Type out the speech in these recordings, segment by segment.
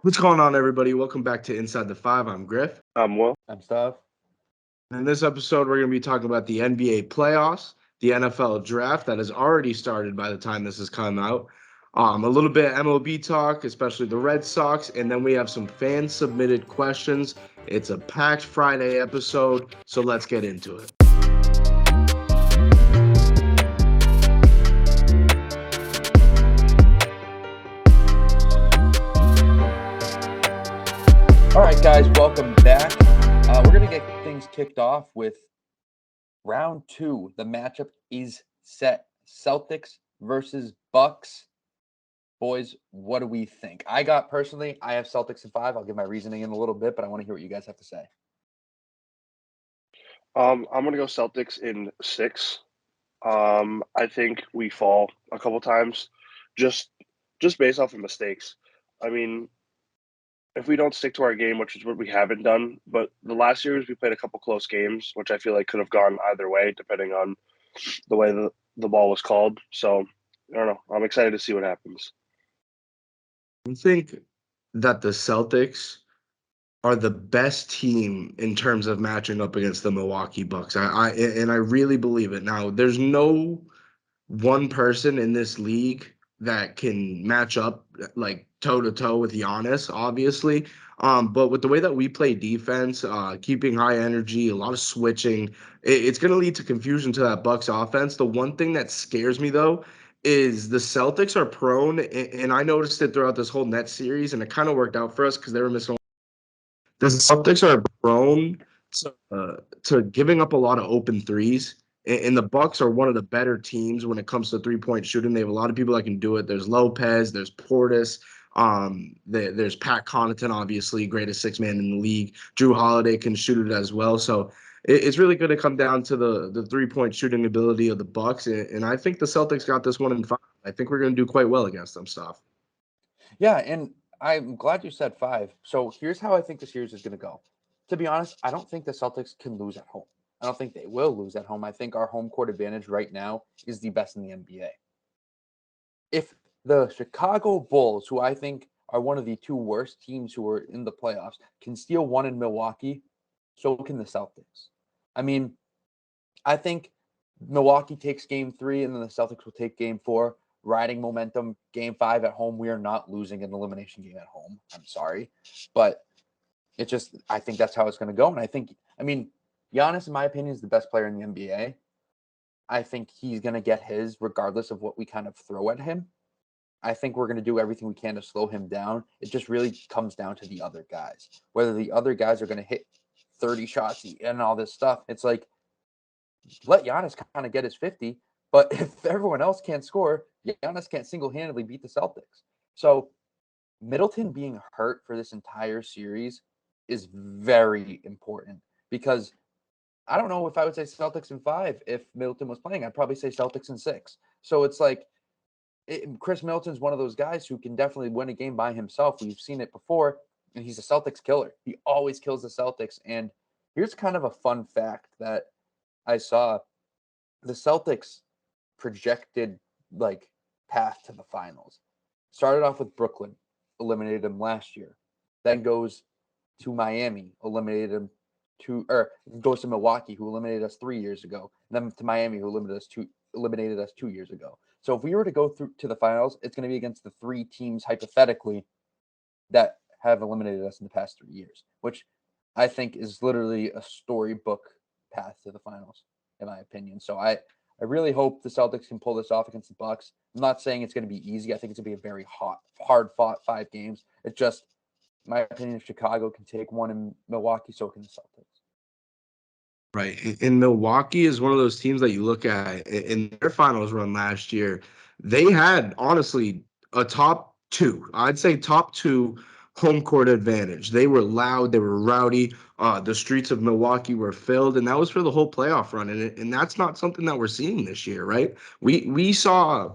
What's going on, everybody? Welcome back to Inside the Five. I'm Griff. Will. I'm Stav. In this episode, we're going to be talking about the NBA playoffs, the NFL draft that has already started by the time this has come out, a little bit of MLB talk, especially the Red Sox, and then we have some fan-submitted questions. It's a packed Friday episode, so let's get into it. All right, guys, welcome back. We're going to get things kicked off with round two. The matchup is set. Celtics versus Bucks. Boys, what do we think? I have Celtics in 5. I'll give my reasoning in a little bit, but I want to hear what you guys have to say. I'm going to go Celtics in 6. I think we fall a couple times just based off of mistakes. I mean, if we don't stick to our game, which is what we haven't done, but the last series we played a couple close games, which I feel like could have gone either way depending on the way the ball was called. So, I don't know. I'm excited to see what happens. I think that the Celtics are the best team in terms of matching up against the Milwaukee Bucks. I really believe it. Now, there's no one person in this league that can match up like toe-to-toe with Giannis, obviously. But with the way that we play defense, keeping high energy, a lot of switching, it's going to lead to confusion to that Bucks offense. The one thing that scares me, though, is the Celtics are prone, and I noticed it throughout this whole Nets series, and it kind of worked out for us because they were missing. The Celtics are prone to giving up a lot of open threes. And the Bucks are one of the better teams when it comes to three-point shooting. They have a lot of people that can do it. There's Lopez, there's Portis, there's Pat Connaughton, obviously, greatest six-man in the league. Drew Holiday can shoot it as well. So it's really going to come down to the three-point shooting ability of the Bucks. And I think the Celtics got this one in 5. I think we're going to do quite well against them, Stav. Yeah, and I'm glad you said 5. So here's how I think the series is going to go. To be honest, I don't think the Celtics can lose at home. I don't think they will lose at home. I think our home court advantage right now is the best in the NBA. If the Chicago Bulls, who I think are one of the 2 worst teams who are in the playoffs, can steal one in Milwaukee, so can the Celtics. I mean, I think Milwaukee takes game 3 and then the Celtics will take game 4. Riding momentum, game 5 at home. We are not losing an elimination game at home. I'm sorry. But I think that's how it's going to go. And Giannis, in my opinion, is the best player in the NBA. I think he's going to get his regardless of what we kind of throw at him. I think we're going to do everything we can to slow him down. It just really comes down to the other guys. Whether the other guys are going to hit 30 shots and all this stuff, it's like, let Giannis kind of get his 50. But if everyone else can't score, Giannis can't single-handedly beat the Celtics. So Middleton being hurt for this entire series is very important because I don't know if I would say Celtics in 5 if Middleton was playing. I'd probably say Celtics in 6. So it's like Chris Middleton's one of those guys who can definitely win a game by himself. We've seen it before, and he's a Celtics killer. He always kills the Celtics. And here's kind of a fun fact that I saw. The Celtics projected path to the finals. Started off with Brooklyn, eliminated them last year. Then goes to Miami, eliminated them goes to Milwaukee, who eliminated us 3 years ago, and then to Miami, who eliminated us 2 years ago. So if we were to go through to the finals, it's going to be against the 3 teams hypothetically that have eliminated us in the past 3 years, which I think is literally a storybook path to the finals, in my opinion. So I really hope the Celtics can pull this off against the Bucks. I'm not saying it's going to be easy. I think it's going to be a very hard-fought 5 games. It's just my opinion, if Chicago can take one in Milwaukee, so can the Celtics. Right. And Milwaukee is one of those teams that you look at in their finals run last year. They had, honestly, a top 2. I'd say top 2 home court advantage. They were loud. They were rowdy. The streets of Milwaukee were filled, and that was for the whole playoff run. And that's not something that we're seeing this year, right? We saw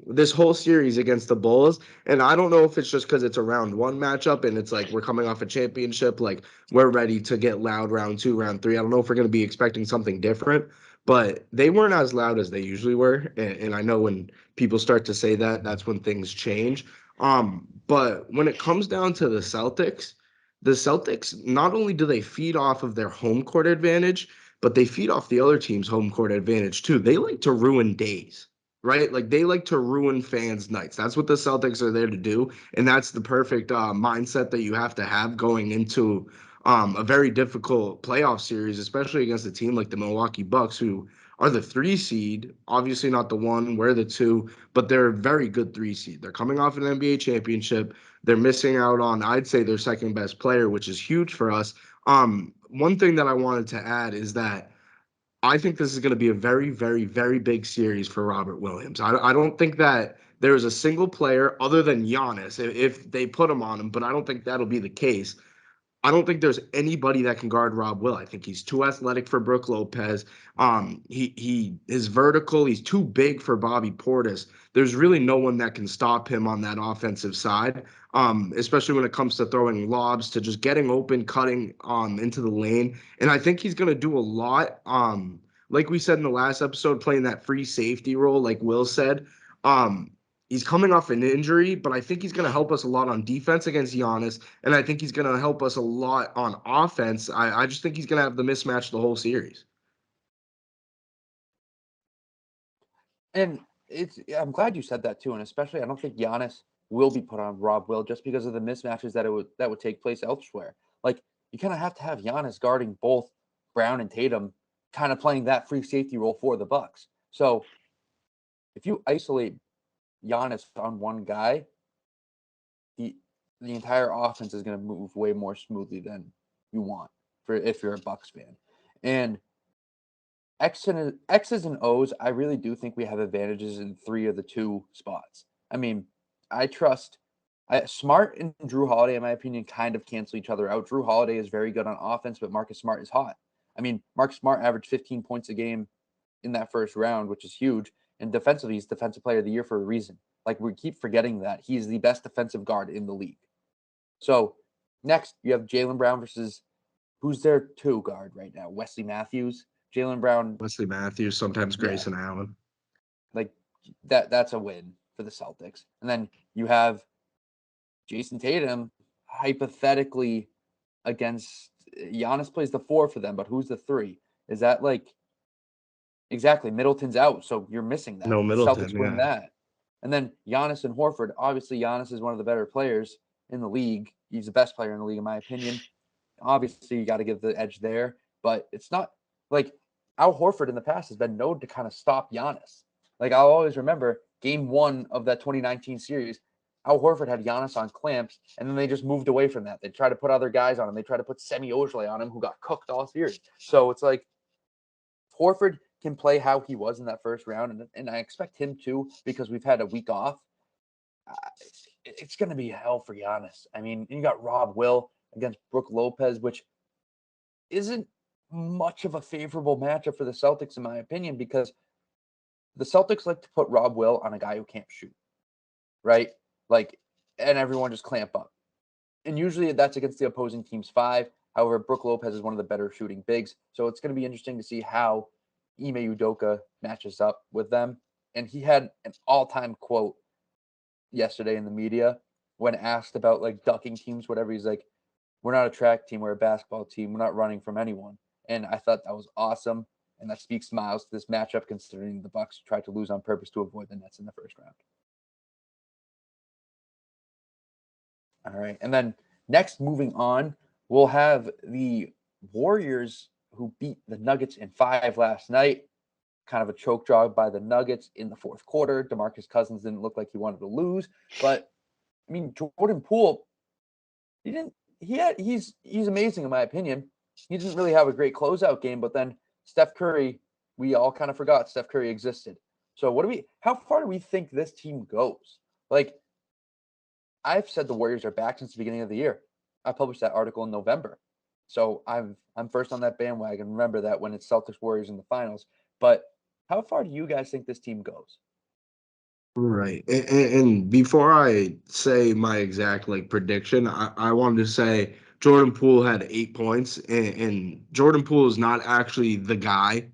this whole series against the Bulls, and I don't know if it's just because it's a round 1 matchup and it's like we're coming off a championship, like we're ready to get loud round 2, round 3. I don't know if we're going to be expecting something different, but they weren't as loud as they usually were. And I know when people start to say that, that's when things change. But when it comes down to the Celtics, not only do they feed off of their home court advantage, but they feed off the other team's home court advantage too. They like to ruin days, right? Like they like to ruin fans' nights. That's what the Celtics are there to do, and that's the perfect mindset that you have to have going into a very difficult playoff series, especially against a team like the Milwaukee Bucks, who are the 3 seed. Obviously, not the 1. We're the 2, but they're a very good 3 seed. They're coming off an NBA championship. They're missing out on, I'd say, their second best player, which is huge for us. One thing that I wanted to add is that I think this is going to be a very, very, very big series for Robert Williams. I don't think that there is a single player other than Giannis if they put him on him, but I don't think that'll be the case. I don't think there's anybody that can guard Rob Will. I think he's too athletic for Brook Lopez. He is vertical. He's too big for Bobby Portis. There's really no one that can stop him on that offensive side, especially when it comes to throwing lobs, to just getting open, cutting into the lane. And I think he's going to do a lot. Like we said in the last episode, playing that free safety role, like Will said. Um, he's coming off an injury, but I think he's going to help us a lot on defense against Giannis. And I think he's going to help us a lot on offense. I just think he's going to have the mismatch the whole series. And I'm glad you said that too. And especially, I don't think Giannis will be put on Rob Will just because of the mismatches that would take place elsewhere. Like, you kind of have to have Giannis guarding both Brown and Tatum, kind of playing that free safety role for the Bucks. So if you isolate Giannis on one guy, the entire offense is going to move way more smoothly than you want if you're a Bucks fan. And X's and O's, I really do think we have advantages in 3 of the 2 spots. I mean, I trust Smart and Drew Holiday, in my opinion, kind of cancel each other out. Drew Holiday is very good on offense, but Marcus Smart is hot. I mean, Marcus Smart averaged 15 points a game in that first round, which is huge. And defensively, he's Defensive Player of the Year for a reason. Like, we keep forgetting that. He's the best defensive guard in the league. So, next, you have Jaylen Brown versus who's their 2 guard right now? Wesley Matthews. Jaylen Brown. Wesley Matthews, sometimes Grayson Allen. Like, that's a win for the Celtics. And then you have Jason Tatum, hypothetically, against Giannis plays the 4 for them, but who's the 3? Is that like exactly Middleton's out, so you're missing that. No Middleton, Celtics win that. And then Giannis and Horford. Obviously, Giannis is one of the better players in the league. He's the best player in the league, in my opinion. Obviously, you got to give the edge there, but it's not like Al Horford in the past has been known to kind of stop Giannis. Like, I'll always remember game 1 of that 2019 series. Al Horford had Giannis on clamps, and then they just moved away from that. They tried to put other guys on him. They tried to put Semi Ojeleye on him, who got cooked all series. So it's like Horford can play how he was in that first round, and I expect him to, because we've had a week off. It's going to be hell for Giannis. I mean, you got Rob Will against Brook Lopez, which isn't much of a favorable matchup for the Celtics, in my opinion, because the Celtics like to put Rob Will on a guy who can't shoot, right? Like, and everyone just clamp up. And usually that's against the opposing team's 5. However, Brook Lopez is one of the better shooting bigs. So it's going to be interesting to see how Ime Udoka matches up with them. And he had an all-time quote yesterday in the media when asked about like ducking teams, whatever. He's like, "We're not a track team, we're a basketball team. We're not running from anyone." And I thought that was awesome. And that speaks miles to this matchup, considering the Bucks tried to lose on purpose to avoid the Nets in the first round. All right. And then next, moving on, we'll have the Warriors, who beat the Nuggets in 5 last night. Kind of a choke job by the Nuggets in the fourth quarter. DeMarcus Cousins didn't look like he wanted to lose. But, I mean, Jordan Poole, he's amazing in my opinion. He didn't really have a great closeout game, but then Steph Curry, we all kind of forgot Steph Curry existed. So how far do we think this team goes? Like, I've said the Warriors are back since the beginning of the year. I published that article in November. So I'm first on that bandwagon. Remember that when it's Celtics Warriors in the finals. But how far do you guys think this team goes? Right. And before I say my exact prediction, I wanted to say Jordan Poole had 8 points, and Jordan Poole is not actually the guy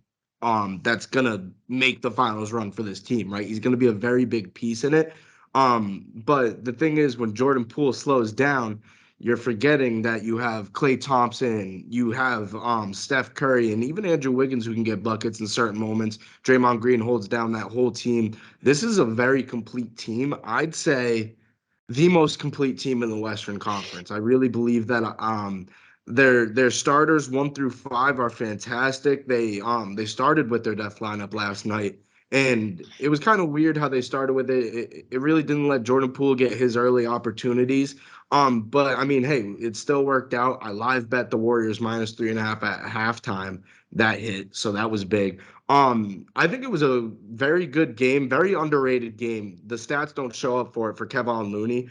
that's gonna make the finals run for this team, right? He's gonna be a very big piece in it. But the thing is, when Jordan Poole slows down, you're forgetting that you have Klay Thompson, you have Steph Curry, and even Andrew Wiggins who can get buckets in certain moments. Draymond Green holds down that whole team. This is a very complete team. I'd say the most complete team in the Western Conference. I really believe that their starters 1 through 5 are fantastic. They started with their death lineup last night, and it was kind of weird how they started with it. It really didn't let Jordan Poole get his early opportunities. But I mean, hey, it still worked out. I live bet the Warriors -3.5 at halftime. That hit, so that was big. I think it was a very good game, very underrated game. The stats don't show up for it for Kayvon Looney.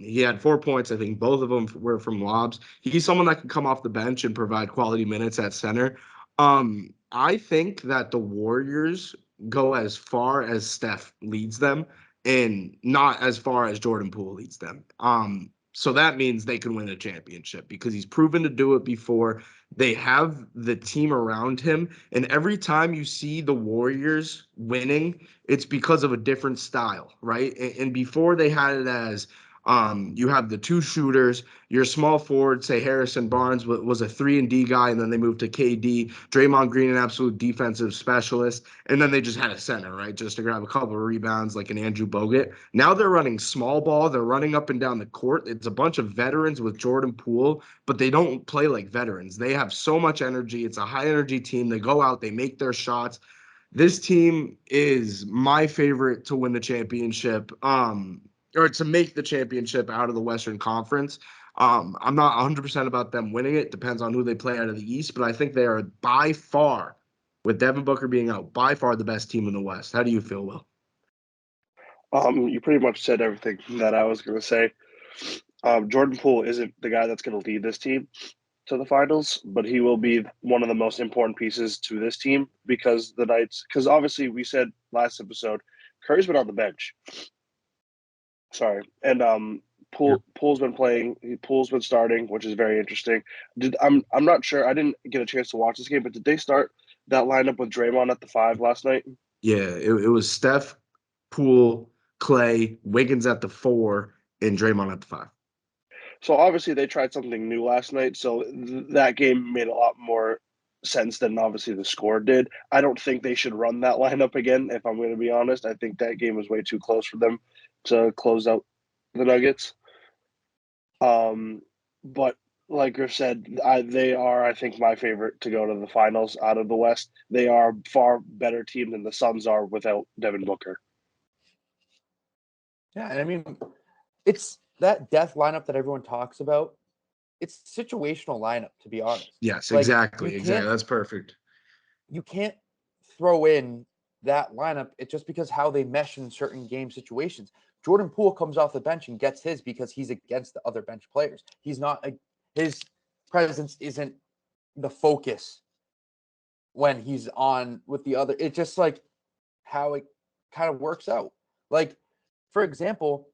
He had 4 points. I think both of them were from lobs. He's someone that can come off the bench and provide quality minutes at center. I think that the Warriors go as far as Steph leads them and not as far as Jordan Poole leads them. So that means they can win a championship because he's proven to do it before. They have the team around him. And every time you see the Warriors winning, it's because of a different style, right? And before they had it as you have the two shooters, your small forward, say Harrison Barnes was a 3-and-D guy, and then they moved to KD, Draymond Green, an absolute defensive specialist, and then they just had a center, right, just to grab a couple of rebounds like an Andrew Bogut. Now they're running small ball. They're running up and down the court. It's a bunch of veterans with Jordan Poole, but they don't play like veterans. They have so much energy. It's a high-energy team. They go out, they make their shots. This team is my favorite to win the championship. Or to make the championship out of the Western Conference. I'm not 100% about them winning it. Depends on who they play out of the East, but I think they are by far, with Devin Booker being out, by far the best team in the West. How do you feel, Will? You pretty much said everything that I was going to say. Jordan Poole isn't the guy that's going to lead this team to the finals, but he will be one of the most important pieces to this team because obviously we said last episode, Curry's been on the bench. Sorry. And Poole's been playing. Poole's been starting, which is very interesting. I'm not sure. I didn't get a chance to watch this game, but did they start that lineup with Draymond at the 5 last night? Yeah, it was Steph, Poole, Klay, Wiggins at the 4, and Draymond at the 5. So obviously they tried something new last night. So that game made a lot more sense than obviously the score did. I don't think they should run that lineup again, if I'm going to be honest. I think that game was way too close for them to close out the Nuggets. But like Griff said, they are, I think, my favorite to go to the finals out of the West. They are a far better team than the Suns are without Devin Booker. Yeah, and I mean, it's that death lineup that everyone talks about. It's situational lineup, to be honest. Yes, Like, exactly. That's perfect. You can't throw in that lineup. It's just because how they mesh in certain game situations. Jordan Poole comes off the bench and gets his because he's against the other bench players. He's not his presence isn't the focus when he's on with the other. It's just like how it kind of works out. Like, for example,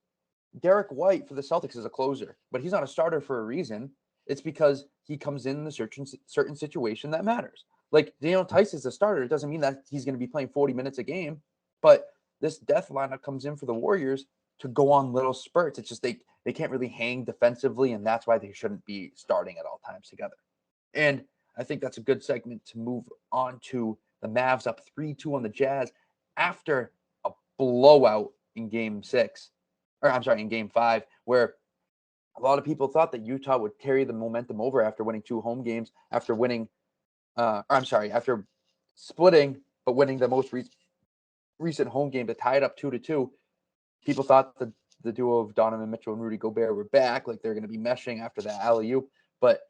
Derek White for the Celtics is a closer, but he's not a starter for a reason. It's because he comes in the certain situation that matters. Like Daniel Tice is a starter. It doesn't mean that he's going to be playing 40 minutes a game, but this death lineup comes in for the Warriors to go on little spurts. It's just they can't really hang defensively, and that's why they shouldn't be starting at all times together. And I think that's a good segment to move on to the Mavs up 3-2 on the Jazz after a blowout in game 6. Or I'm sorry, in game 5, where a lot of people thought that Utah would carry the momentum over after winning 2 home games, after splitting, but winning the most recent home game to tie it up 2-2. People thought that the duo of Donovan Mitchell and Rudy Gobert were back, like they're going to be meshing after that alley-oop. But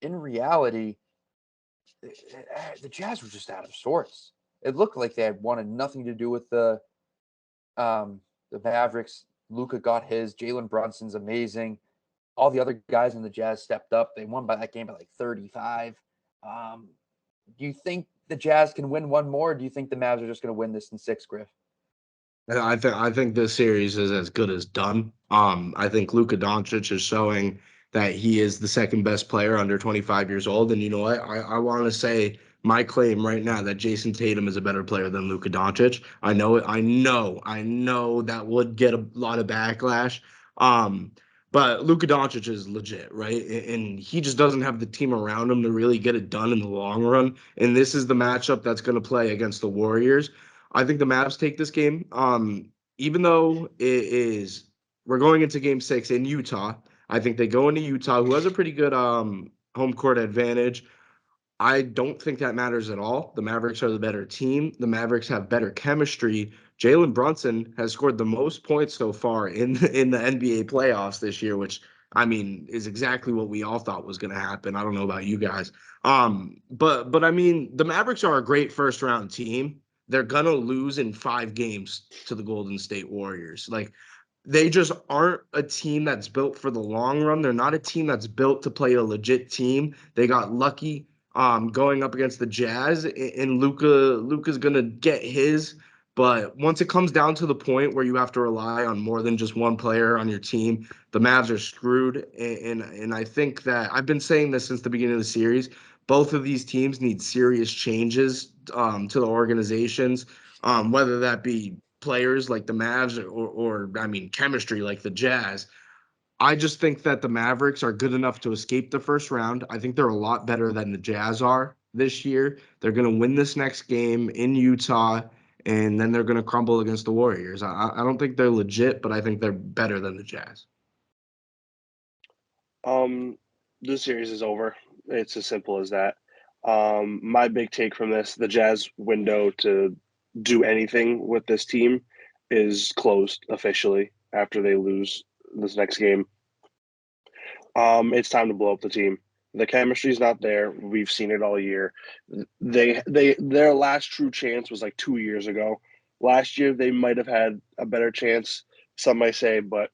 in reality, the Jazz were just out of sorts. It looked like they had wanted nothing to do with the Mavericks. Luka got his. Jalen Brunson's amazing. All the other guys in the Jazz stepped up. They won by that game by like 35. Do you think the Jazz can win one more? Or do you think the Mavs are just going to win this in 6, Griff? I think this series is as good as done. I think Luka Doncic is showing that he is the second best player under 25 years old. And you know what? I want to say my claim right now that Jason Tatum is a better player than Luka Doncic. I know it. I know that would get a lot of backlash. But Luka Doncic is legit, right? And he just doesn't have the team around him to really get it done in the long run. And this is the matchup that's going to play against the Warriors. I think the Mavs take this game. Even though we're going into game 6 in Utah. I think they go into Utah, who has a pretty good home court advantage. I don't think that matters at all. The Mavericks are the better team. The Mavericks have better chemistry. Jalen Brunson has scored the most points so far in the NBA playoffs this year, which I mean is exactly what we all thought was going to happen. I don't know about you guys, but I mean the Mavericks are a great first round team. They're gonna lose in 5 games to the Golden State Warriors. Like they just aren't a team that's built for the long run. They're not a team that's built to play a legit team. They got lucky going up against the Jazz, and Luka's gonna get his. But once it comes down to the point where you have to rely on more than just one player on your team, the Mavs are screwed. And I think that I've been saying this since the beginning of the series. Both of these teams need serious changes to the organizations, whether that be players like the Mavs or I mean chemistry like the Jazz. I just think that the Mavericks are good enough to escape the first round. I think they're a lot better than the Jazz are this year. They're going to win this next game in Utah, and then they're going to crumble against the Warriors. I don't think they're legit, but I think they're better than the Jazz. This series is over. It's as simple as that. My big take from this, the Jazz window to do anything with this team is closed officially after they lose this next game. It's time to blow up the team. The chemistry's not there. We've seen it all year. Their last true chance was like 2 years ago. Last year they might have had a better chance, some might say, but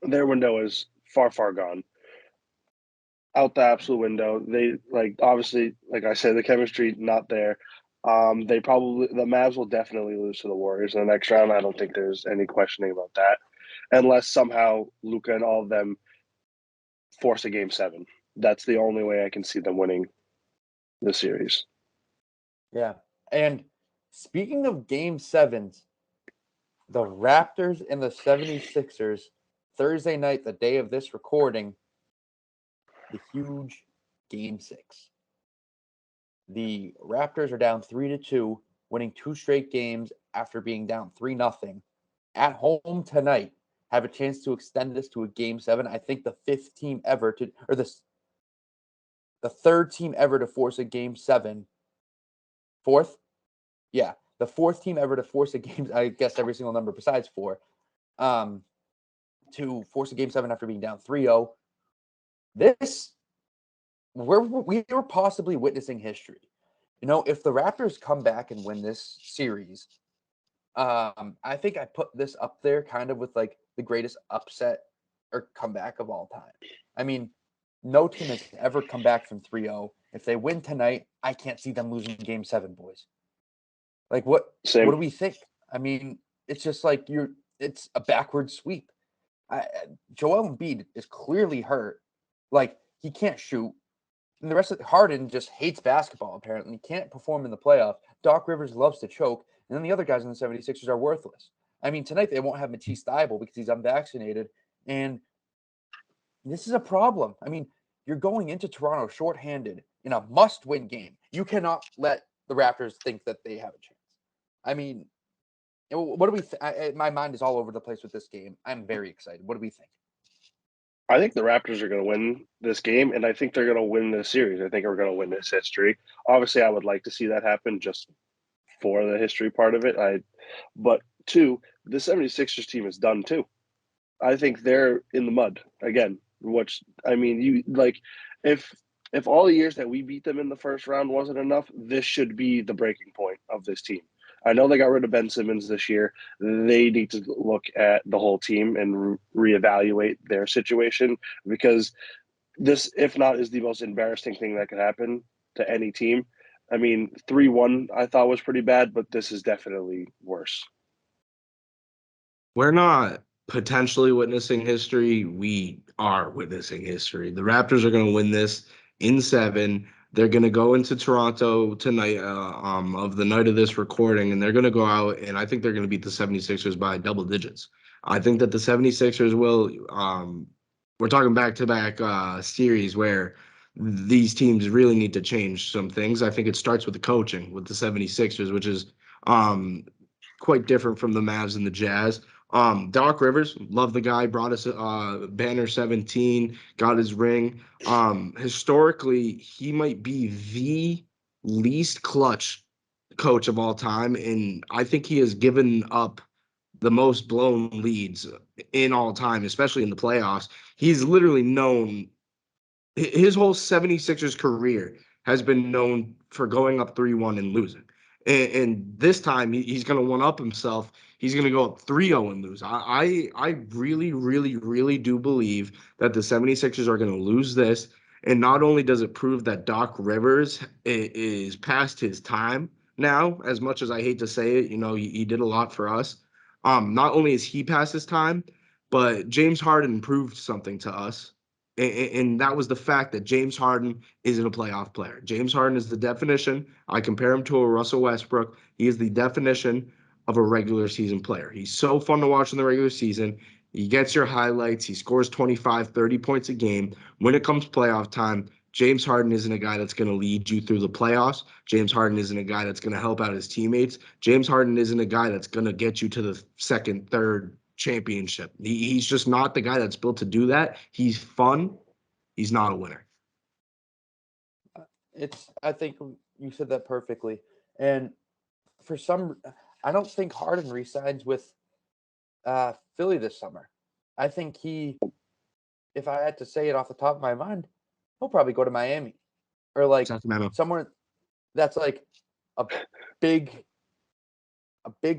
their window is far, far gone. Out the absolute window. They obviously, like I said, the chemistry not there. The Mavs will definitely lose to the Warriors in the next round. I don't think there's any questioning about that, unless somehow Luka and all of them force a game 7. That's the only way I can see them winning the series. Yeah. And speaking of game 7s, the Raptors and the 76ers, Thursday night, the day of this recording, the huge game 6. The Raptors are down 3-2, winning 2 straight games after being down 3-0. At home tonight, have a chance to extend this to a game 7. I think the 5th team ever to, or the 3rd team ever to force a game 7. 4th? Yeah, the 4th team ever to force a game, I guess every single number besides 4, to force a game 7 after being down 3-0. We were possibly witnessing history. You know, if the Raptors come back and win this series, I think I put this up there kind of with like the greatest upset or comeback of all time. I mean, no team has ever come back from 3-0. If they win tonight, I can't see them losing game 7, boys. Like what Same. What do we think? I mean, it's just like it's a backward sweep. Joel Embiid is clearly hurt. Like he can't shoot. And the rest of Harden just hates basketball, apparently. He can't perform in the playoff. Doc Rivers loves to choke. And then the other guys in the 76ers are worthless. I mean, tonight they won't have Matisse Thybulle because he's unvaccinated. And this is a problem. I mean, you're going into Toronto shorthanded in a must-win game. You cannot let the Raptors think that they have a chance. I mean, what do we my mind is all over the place with this game. I'm very excited. What do we think? I think the Raptors are going to win this game, and I think they're going to win this series. I think we're going to win this history. Obviously, I would like to see that happen just for the history part of it. But 2, the 76ers team is done too. I think they're in the mud again, which, I mean, you like if all the years that we beat them in the first round wasn't enough, this should be the breaking point of this team. I know they got rid of Ben Simmons this year. They need to look at the whole team and reevaluate their situation, because this, if not, is the most embarrassing thing that could happen to any team. I mean, 3-1 I thought was pretty bad, but this is definitely worse. We're not potentially witnessing history. We are witnessing history. The Raptors are going to win this in 7. They're going to go into Toronto tonight, of the night of this recording, and they're going to go out, and I think they're going to beat the 76ers by double digits. I think that the 76ers will, we're talking back-to-back series where these teams really need to change some things. I think it starts with the coaching with the 76ers, which is quite different from the Mavs and the Jazz. Doc Rivers, love the guy, brought us banner 17, got his ring. Historically, he might be the least clutch coach of all time, and I think he has given up the most blown leads in all time, especially in the playoffs. He's literally known his whole 76ers career has been known for going up 3-1 and losing. And this time he's going to one up himself. He's going to go up 3-0 and lose. I really, really, really do believe that the 76ers are going to lose this. And not only does it prove that Doc Rivers is past his time now, as much as I hate to say it, he did a lot for us. Not only is he past his time, but James Harden proved something to us, and that was the fact that James Harden isn't a playoff player. James Harden is the definition. I compare him to a Russell Westbrook. He is the definition of a regular season player. He's so fun to watch in the regular season. He gets your highlights. He scores 25, 30 points a game. When it comes playoff time, James Harden isn't a guy that's going to lead you through the playoffs. James Harden isn't a guy that's going to help out his teammates. James Harden isn't a guy that's going to get you to the second, third championship. He's just not the guy that's built to do that. He's fun. He's not a winner. I think you said that perfectly. And I don't think Harden resigns with Philly this summer. I think if I had to say it off the top of my mind, he'll probably go to Miami or like somewhere that's like a big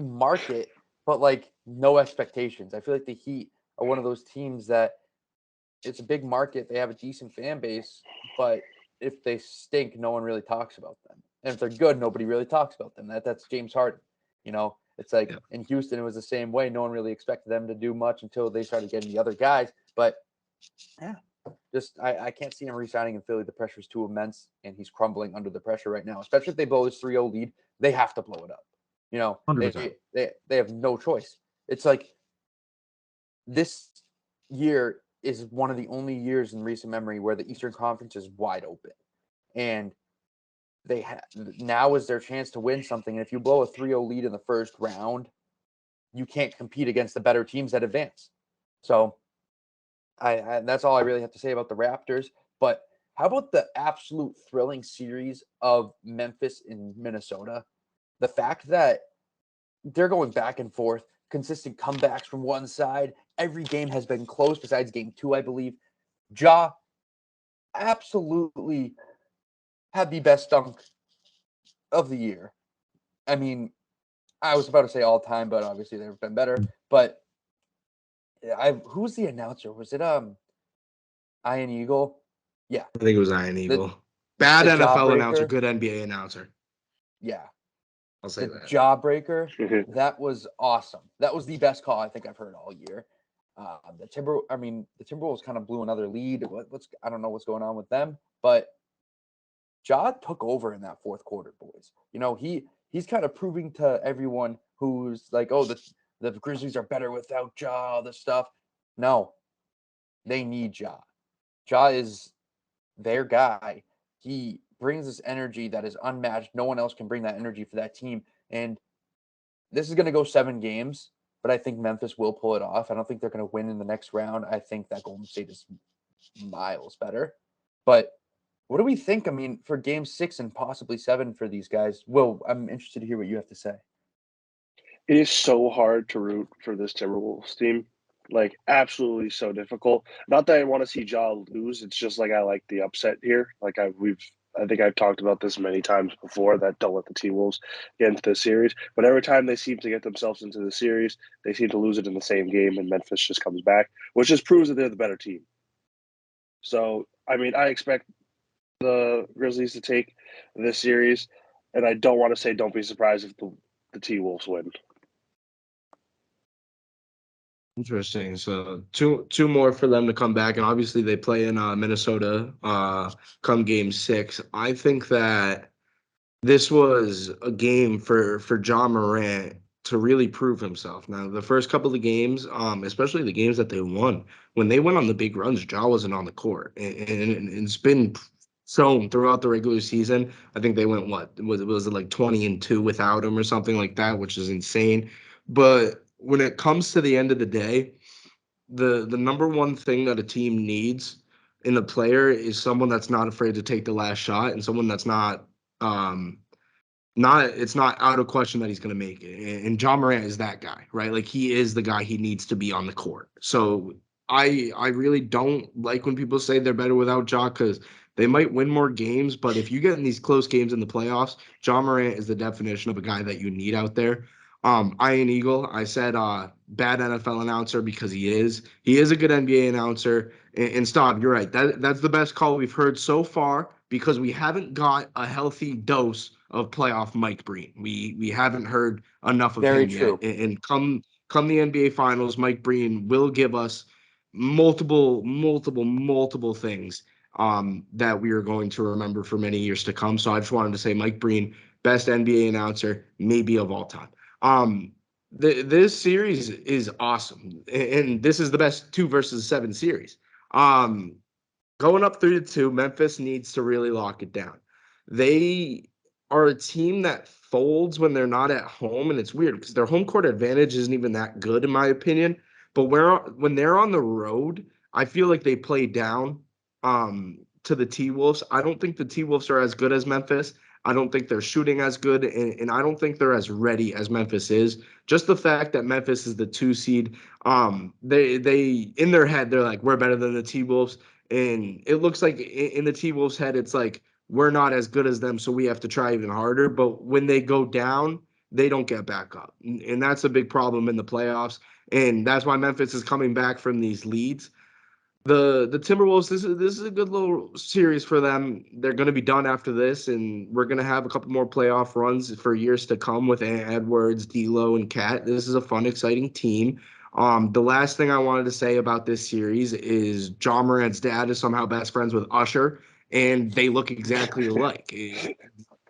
market, but like no expectations. I feel like the Heat are one of those teams that it's a big market. They have a decent fan base, but if they stink, no one really talks about them. And if they're good, nobody really talks about them. That's James Harden. It's like in Houston, it was the same way. No one really expected them to do much until they started getting the other guys. But yeah, I can't see him re-signing in Philly. The pressure is too immense, and he's crumbling under the pressure right now. Especially if they blow this 3-0 lead, they have to blow it up. 100%. They have no choice. It's like this year is one of the only years in recent memory where the Eastern Conference is wide open, and now is their chance to win something. And if you blow a 3-0 lead in the first round, you can't compete against the better teams that advance. So that's all I really have to say about the Raptors. But how about the absolute thrilling series of Memphis and Minnesota? The fact that they're going back and forth, consistent comebacks from one side. Every game has been close besides game 2, I believe. Ja absolutely had the best dunk of the year. I mean, I was about to say all time, but obviously they've been better. But who's the announcer? Was it Ian Eagle? Yeah. I think it was Ian Eagle. Bad the NFL announcer, jawbreaker. good NBA announcer. Yeah. I'll say The that. jawbreaker, that was awesome. That was the best call I think I've heard all year. The Timberwolves kind of blew another lead. I don't know what's going on with them, but Ja took over in that fourth quarter, boys. He's kind of proving to everyone who's like, oh, the Grizzlies are better without Ja, all this stuff. No, they need Ja. Ja is their guy. He brings this energy that is unmatched. No one else can bring that energy for that team. And this is going to go 7 games, but I think Memphis will pull it off. I don't think they're going to win in the next round. I think that Golden State is miles better. But what do we think? I mean, for game 6 and possibly 7 for these guys? Will, I'm interested to hear what you have to say. It is so hard to root for this Timberwolves team. Like, absolutely so difficult. Not that I want to see Ja lose. It's just like I like the upset here. Like I think I've talked about this many times before, that don't let the T-Wolves get into the series. But every time they seem to get themselves into the series, they seem to lose it in the same game, and Memphis just comes back, which just proves that they're the better team. So, I mean, I expect the Grizzlies to take this series, and I don't want to say don't be surprised if the T-Wolves win. Interesting. So two more for them to come back, and obviously they play in Minnesota come game 6. I think that this was a game for John Morant to really prove himself. Now, the first couple of games, especially the games that they won, when they went on the big runs, Ja wasn't on the court, and it's been shown throughout the regular season. I think they went was it like 20-2 without him or something like that, which is insane. But when it comes to the end of the day, the number one thing that a team needs in a player is someone that's not afraid to take the last shot and someone that's um not it's not out of question that he's going to make it. And John Morant is that guy, right? Like he is the guy he needs to be on the court. So I really don't like when people say they're better without Ja because they might win more games, but if you get in these close games in the playoffs, John Morant is the definition of a guy that you need out there. Ian Eagle, I said bad NFL announcer because he is. He is a good NBA announcer. And Staub, you're right. That's the best call we've heard so far because we haven't got a healthy dose of playoff Mike Breen. We haven't heard enough of Very him yet. true. And come the NBA Finals, Mike Breen will give us multiple things that we are going to remember for many years to come. So I just wanted to say Mike Breen, best NBA announcer, maybe of all time. Um, this series is awesome, and this is the best 2 versus 7 series. Um, Going up 3-2, Memphis needs to really lock it down. They are a team that folds when they're not at home, and it's weird because their home court advantage isn't even that good, in my opinion. But when they're on the road, I feel like they play down to the T Wolves. I don't think the T Wolves are as good as Memphis. I don't think they're shooting as good, and I don't think they're as ready as Memphis is. Just the fact that Memphis is the 2 seed, they in their head they're like we're better than the T Wolves. And it looks like in the T Wolves' head, it's like we're not as good as them, so we have to try even harder. But when they go down, they don't get back up, and that's a big problem in the playoffs. And that's why Memphis is coming back from these leads. The Timberwolves, this is a good little series for them. They're going to be done after this, and we're going to have a couple more playoff runs for years to come with Edwards, D'Lo, and Cat. This is a fun, exciting team. The last thing I wanted to say about this series is John Morant's dad is somehow best friends with Usher, and they look exactly alike.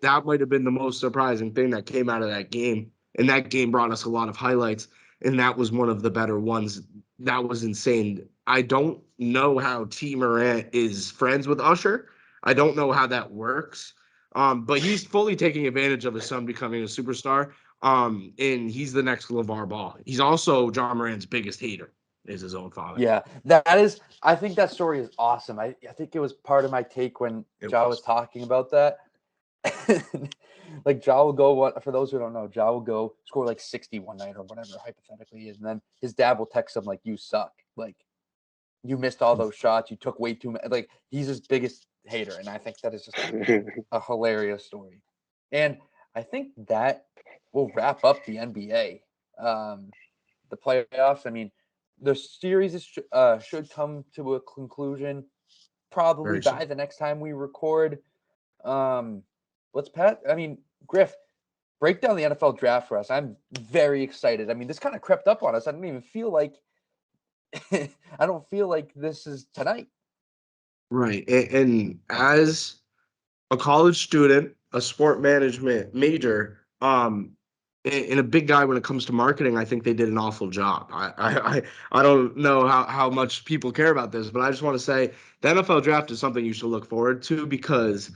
That might have been the most surprising thing that came out of that game, and that game brought us a lot of highlights, and that was one of the better ones. That was insane. I don't know how T. Morant is friends with Usher. I don't know how that works. But he's fully taking advantage of his son becoming a superstar. And he's the next LeVar Ball. He's also John Morant's biggest hater, is his own father. Yeah, that is. I think that story is awesome. I think it was part of my take when Ja was talking about that. Like Ja will go. For those who don't know, Ja will go score like 60 one night or whatever hypothetically is, and then his dad will text him like, "You suck. Like you missed all those shots. You took way too many." Like he's his biggest hater, and I think that is just a hilarious story. And I think that will wrap up the NBA. The playoffs. I mean, the series should come to a conclusion probably by the next time we record. Let's Pat. I mean, Griff, break down the NFL draft for us. I'm very excited. I mean, this kind of crept up on us. I don't even feel like I don't feel like this is tonight. Right. And as a college student, a sport management major, and a big guy when it comes to marketing, I think they did an awful job. I don't know how much people care about this, but I just want to say the NFL draft is something you should look forward to because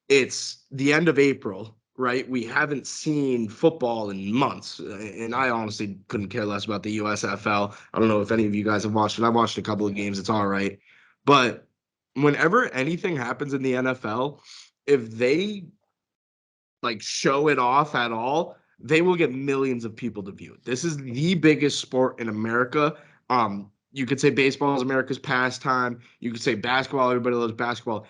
it's the end of April, right? We haven't seen football in months, and I honestly couldn't care less about the USFL. I don't know if any of you guys have watched it. I've watched a couple of games. It's all right, but whenever anything happens in the NFL, if they like show it off at all, they will get millions of people to view it. This is the biggest sport in America. You could say baseball is America's pastime. You could say basketball, everybody loves basketball.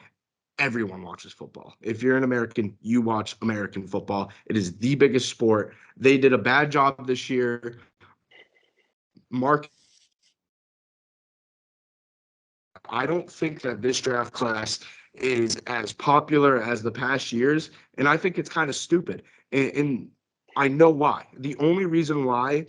Everyone watches football. If you're an American, you watch American football. It is the biggest sport. They did a bad job this year. Mark, I don't think that this draft class is as popular as the past years, and I think it's kind of stupid. And I know why. The only reason why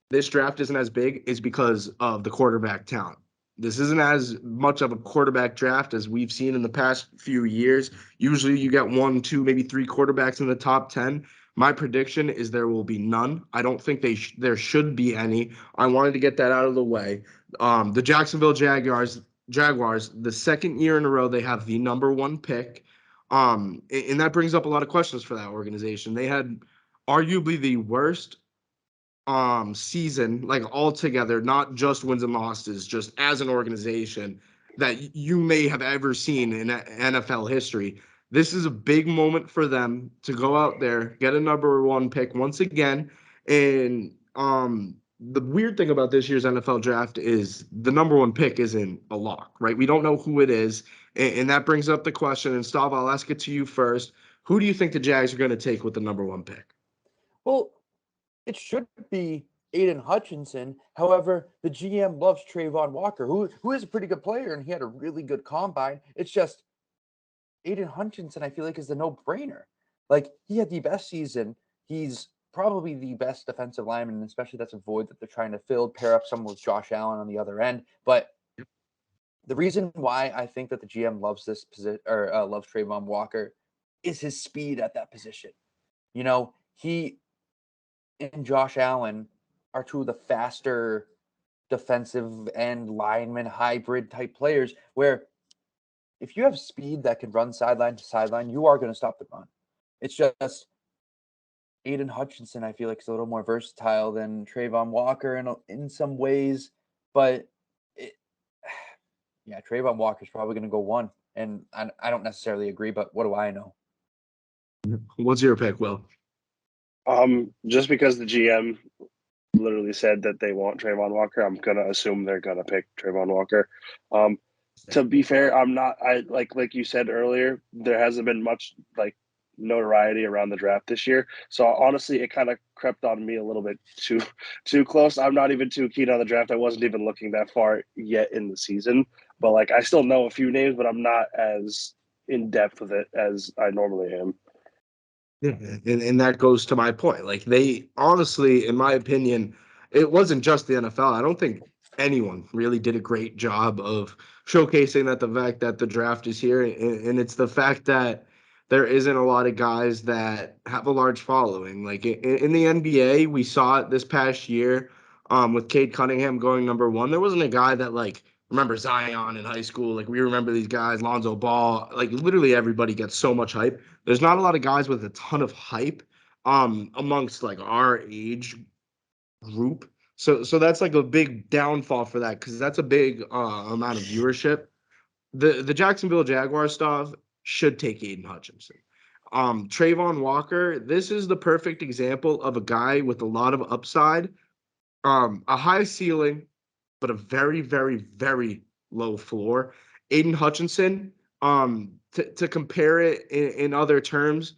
this draft isn't as big is because of the quarterback talent. This isn't as much of a quarterback draft as we've seen in the past few years. Usually you get 1, 2, maybe 3 quarterbacks in the top 10. My prediction is there will be none. I don't think there should be any. I wanted to get that out of the way. The Jacksonville Jaguars, the second year in a row, they have the number 1 pick. And that brings up a lot of questions for that organization. They had arguably the worst season, like altogether, not just wins and losses, just as an organization that you may have ever seen in NFL history. This is a big moment for them to go out there, get a number 1 pick once again. And the weird thing about this year's NFL draft is the number 1 pick isn't a lock, right? We don't know who it is. And that brings up the question. And Stav, I'll ask it to you first. Who do you think the Jags are going to take with the number 1 pick? Well, it should be Aiden Hutchinson. However, the GM loves Trayvon Walker, who is a pretty good player, and he had a really good combine. It's just Aiden Hutchinson, I feel like, is the no-brainer. Like, he had the best season. He's probably the best defensive lineman, and especially that's a void that they're trying to fill, pair up someone with Josh Allen on the other end. But the reason why I think that the GM loves this position or loves Trayvon Walker is his speed at that position. You know, he and Josh Allen are 2 of the faster defensive end lineman hybrid type players where if you have speed that can run sideline to sideline, you are going to stop the run. It's just Aiden Hutchinson, I feel like, is a little more versatile than Trayvon Walker in some ways. But, Trayvon Walker is probably going to go 1. And I don't necessarily agree, but what do I know? What's your pick, Will? Just because the GM literally said that they want Trayvon Walker, I'm gonna assume they're gonna pick Trayvon Walker. To be fair, I'm not. I like you said earlier, there hasn't been much like notoriety around the draft this year. So honestly, it kind of crept on me a little bit too close. I'm not even too keen on the draft. I wasn't even looking that far yet in the season, but like I still know a few names, but I'm not as in depth with it as I normally am. Yeah, and that goes to my point. Like, they honestly, in my opinion, it wasn't just the NFL. I don't think anyone really did a great job of showcasing that the fact that the draft is here, and it's the fact that there isn't a lot of guys that have a large following. Like in the NBA, we saw it this past year, with Cade Cunningham going number 1. There wasn't a guy that like remember Zion in high school. Like we remember these guys, Lonzo Ball. Like literally everybody gets so much hype. There's not a lot of guys with a ton of hype amongst like our age group. So that's like a big downfall for that because that's a big amount of viewership. The Jacksonville Jaguars stuff should take Aiden Hutchinson. Trayvon Walker, this is the perfect example of a guy with a lot of upside, a high ceiling, but a very, very, very low floor. Aiden Hutchinson, to compare it in other terms,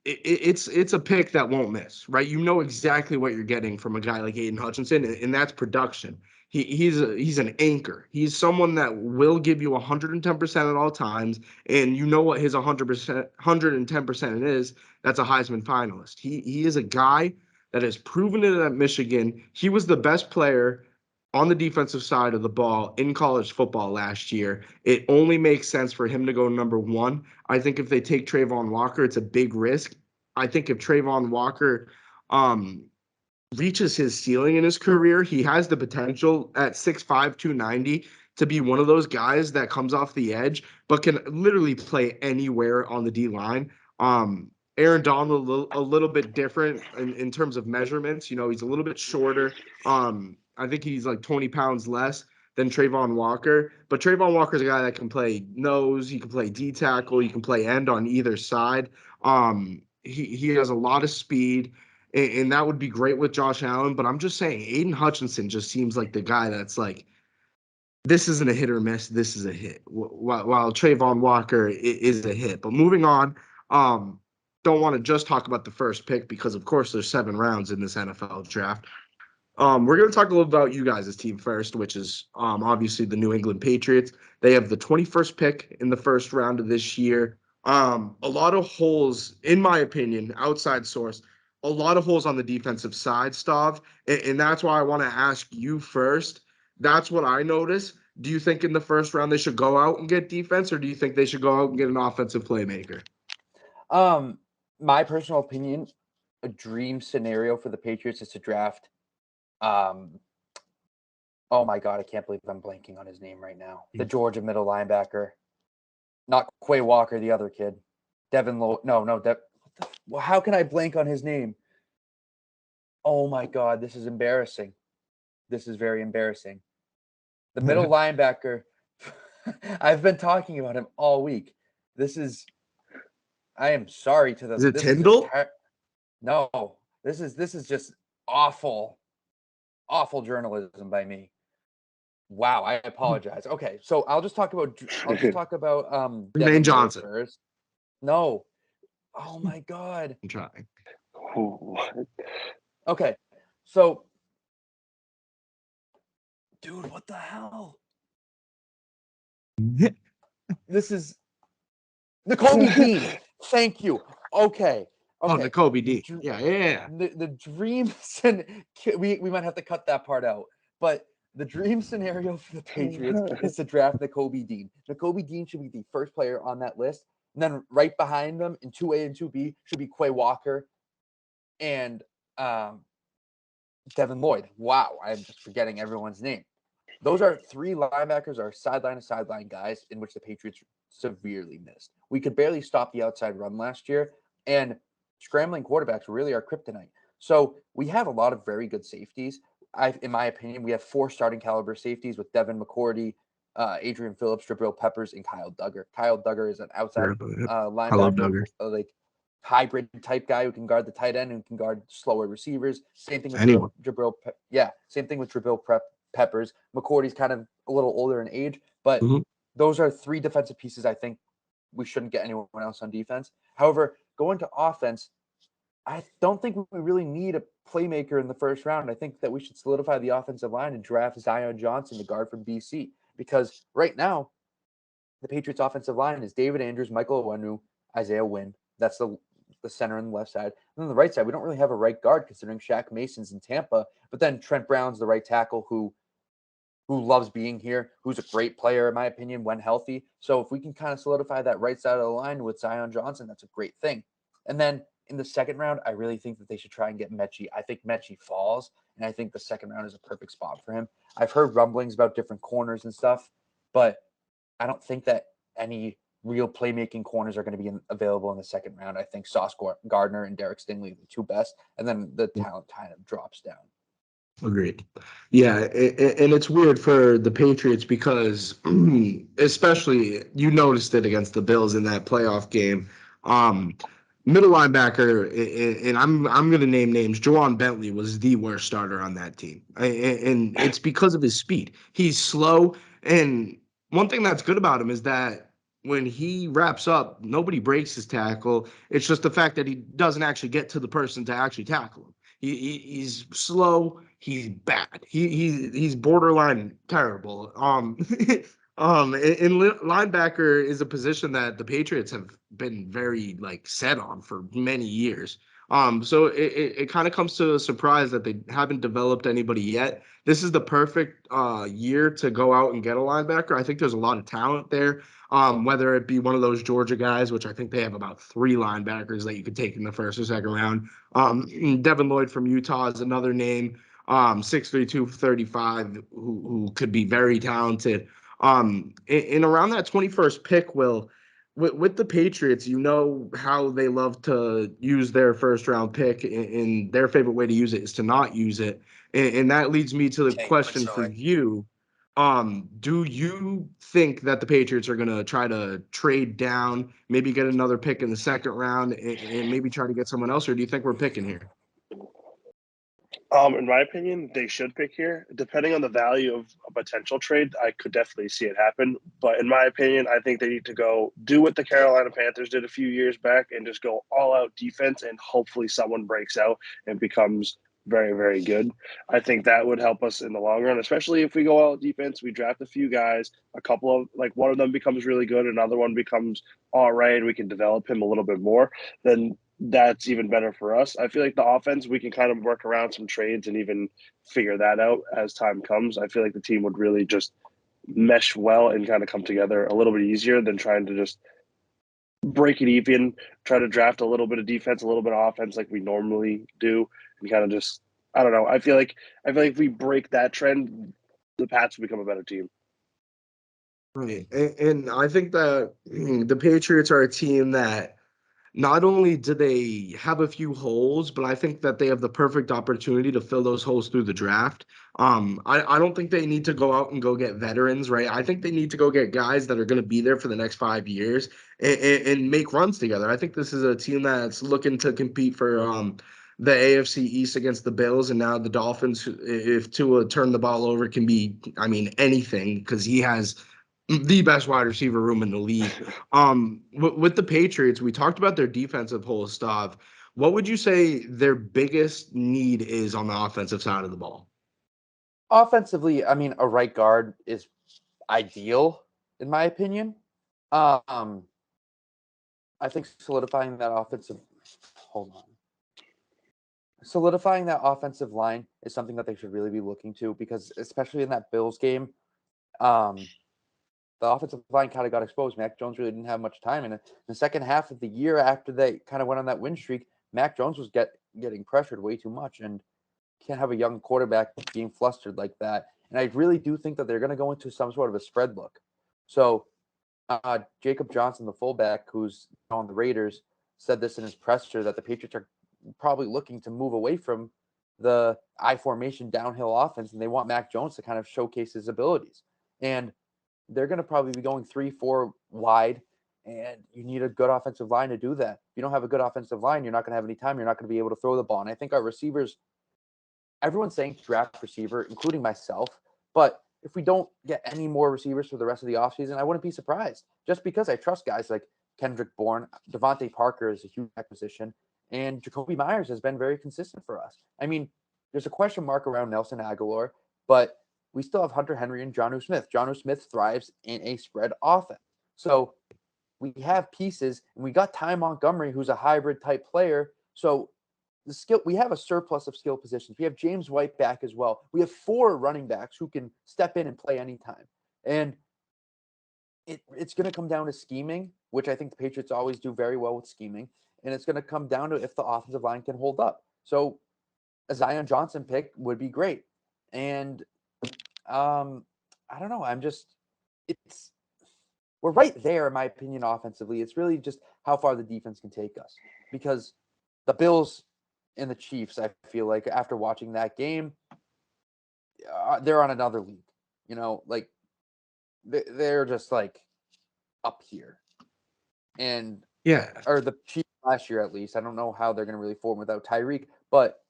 it's a pick that won't miss, right? You know exactly what you're getting from a guy like Aiden Hutchinson, and that's production. He's an anchor. He's someone that will give you 110% at all times, and you know what his 110% is. That's a Heisman finalist. He is a guy that has proven it at Michigan. He was the best player on the defensive side of the ball in college football last year. It only makes sense for him to go number 1. I think if they take Trayvon Walker, it's a big risk. I think if Trayvon Walker reaches his ceiling in his career, he has the potential at 6'5", 290 to be one of those guys that comes off the edge, but can literally play anywhere on the D line. Aaron Donald a little bit different in terms of measurements. You know, he's a little bit shorter. I think he's like 20 pounds less than Trayvon Walker. But Trayvon Walker's a guy that can play nose, he can play D tackle, he can play end on either side. He has a lot of speed, and that would be great with Josh Allen. But I'm just saying, Aiden Hutchinson just seems like the guy that's like, this isn't a hit or miss, this is a hit. While Trayvon Walker is a hit. But moving on, don't want to just talk about the first pick because, of course, there's 7 rounds in this NFL draft. We're going to talk a little about you guys' team first, which is obviously the New England Patriots. They have the 21st pick in the first round of this year. A lot of holes, in my opinion, outside source, a lot of holes on the defensive side, Stav, and that's why I want to ask you first. That's what I notice. Do you think in the first round they should go out and get defense, or do you think they should go out and get an offensive playmaker? My personal opinion, a dream scenario for the Patriots is to draft. Oh my God, I can't believe I'm blanking on his name right now. The Georgia middle linebacker, not Quay Walker, the other kid, Devin Lowe. Well, how can I blank on his name? Oh my God, this is embarrassing. This is very embarrassing. The middle linebacker. I've been talking about him all week. I am sorry to the. Is it Tyndall? No, this is just awful journalism by me. Wow, I apologize. Okay, so I'll just talk about Jermaine Johnson first. No. Oh my God. I'm trying. Okay, so dude, what the hell? This is Nakobe Dean. Thank you. Okay. Oh, Nakobe Dean. Yeah. The dream we might have to cut that part out, but the dream scenario for the Patriots is to draft Nakobe Dean. Nakobe Dean should be the first player on that list. And then right behind them in 2A and 2B should be Quay Walker and Devin Lloyd. Wow, I'm just forgetting everyone's name. Those are three linebackers, are sideline to sideline guys in which the Patriots severely missed. We could barely stop the outside run last year, and scrambling quarterbacks really are kryptonite. So we have a lot of very good safeties. In my opinion, we have 4 starting caliber safeties with Devin McCourty, Adrian Phillips, Jabril Peppers, and Kyle Duggar. Kyle Duggar is an outside linebacker, like hybrid type guy who can guard the tight end and can guard slower receivers. Same thing with Jabril. Same thing with Jabril Peppers. McCourty's kind of a little older in age, but those are 3 defensive pieces. I think we shouldn't get anyone else on defense. However, going to offense, I don't think we really need a playmaker in the first round. I think that we should solidify the offensive line and draft Zion Johnson, the guard from BC, because right now the Patriots offensive line is David Andrews, Michael Onwenu, Isaiah Wynn. That's the center on the left side. And on the right side, we don't really have a right guard considering Shaq Mason's in Tampa, but then Trent Brown's the right tackle who loves being here, who's a great player, in my opinion, when healthy. So if we can kind of solidify that right side of the line with Zion Johnson, that's a great thing. And then in the second round, I really think that they should try and get Mechie. I think Mechie falls, and I think the second round is a perfect spot for him. I've heard rumblings about different corners and stuff, but I don't think that any real playmaking corners are going to be available in the second round. I think Sauce Gardner and Derek Stingley are the 2 best, and then the talent kind of drops down. Agreed. Yeah, and it's weird for the Patriots because, especially you noticed it against the Bills in that playoff game. Middle linebacker, and I'm going to name names. Juwan Bentley was the worst starter on that team, and it's because of his speed. He's slow, and one thing that's good about him is that when he wraps up, nobody breaks his tackle. It's just the fact that he doesn't actually get to the person to actually tackle him. He's slow. He's bad. He's borderline terrible. Linebacker is a position that the Patriots have been very set on for many years. So it kind of comes to a surprise that they haven't developed anybody yet. This is the perfect year to go out and get a linebacker. I think there's a lot of talent there. Whether it be one of those Georgia guys, which I think they have about 3 linebackers that you could take in the first or second round. Devin Lloyd from Utah is another name, 6'3", 235, who could be very talented. In around that 21st pick, with the Patriots, you know how they love to use their first round pick, and their favorite way to use it is to not use it. And that leads me to the question for you. Do you think that the Patriots are going to try to trade down, maybe get another pick in the second round and maybe try to get someone else, or do you think we're picking here? In my opinion, they should pick here. Depending on the value of a potential trade, I could definitely see it happen. But in my opinion, I think they need to go do what the Carolina Panthers did a few years back and just go all out defense, and hopefully someone breaks out and becomes very, very good. I think that would help us in the long run, especially if we go all defense, we draft a few guys, a couple of one of them becomes really good, another one becomes all right, and we can develop him a little bit more. Then that's even better for us. I feel like the offense, we can kind of work around some trades and even figure that out as time comes. I feel like the team would really just mesh well and kind of come together a little bit easier than trying to just break it even, try to draft a little bit of defense, a little bit of offense like we normally do, and kind of just I don't know. I feel like if we break that trend, the Pats will become a better team. Right. And I think that the Patriots are a team that not only do they have a few holes, but I think that they have the perfect opportunity to fill those holes through the draft. I don't think they need to go out and go get veterans, right? I think they need to go get guys that are going to be there for the next 5 years and make runs together. I think this is a team that's looking to compete for the AFC East against the Bills, and now the Dolphins, if Tua turn the ball over, can be, I mean, anything because he has the best wide receiver room in the league. With the Patriots, we talked about their defensive whole stuff. What would you say their biggest need is on the offensive side of the ball? Offensively, I mean, a right guard is ideal in my opinion. Um, I think solidifying that offensive hold on. Solidifying that offensive line is something that they should really be looking to because especially in that Bills game, um, the offensive line kind of got exposed. Mac Jones really didn't have much time in it. In the second half of the year, after they kind of went on that win streak, Mac Jones was getting pressured way too much, and can't have a young quarterback being flustered like that. And I really do think that they're going to go into some sort of a spread look. So Jacob Johnson, the fullback, who's on the Raiders, said this in his presser that the Patriots are probably looking to move away from the I formation downhill offense, and they want Mac Jones to kind of showcase his abilities. And they're going to probably be going 3-4 wide, and you need a good offensive line to do that. If you don't have a good offensive line, you're not going to have any time. You're not going to be able to throw the ball. And I think our receivers, everyone's saying draft receiver, including myself, but if we don't get any more receivers for the rest of the offseason, I wouldn't be surprised. Just because I trust guys like Kendrick Bourne, Devontae Parker is a huge acquisition, and Jacoby Myers has been very consistent for us. I mean, there's a question mark around Nelson Aguilar, but we still have Hunter Henry and Jonnu Smith. Jonnu Smith thrives in a spread offense. So we have pieces, and we got Ty Montgomery, who's a hybrid type player. So the skill, we have a surplus of skill positions. We have James White back as well. We have 4 running backs who can step in and play anytime. And it's going to come down to scheming, which I think the Patriots always do very well with scheming. And it's going to come down to if the offensive line can hold up. So a Zion Johnson pick would be great. And I don't know. We're right there, in my opinion, offensively. It's really just how far the defense can take us. Because the Bills and the Chiefs, I feel like after watching that game, they're on another league. You know, like they're just like up here. And Yeah. or the Chiefs last year at least. I don't know how they're going to really form without Tyreek, but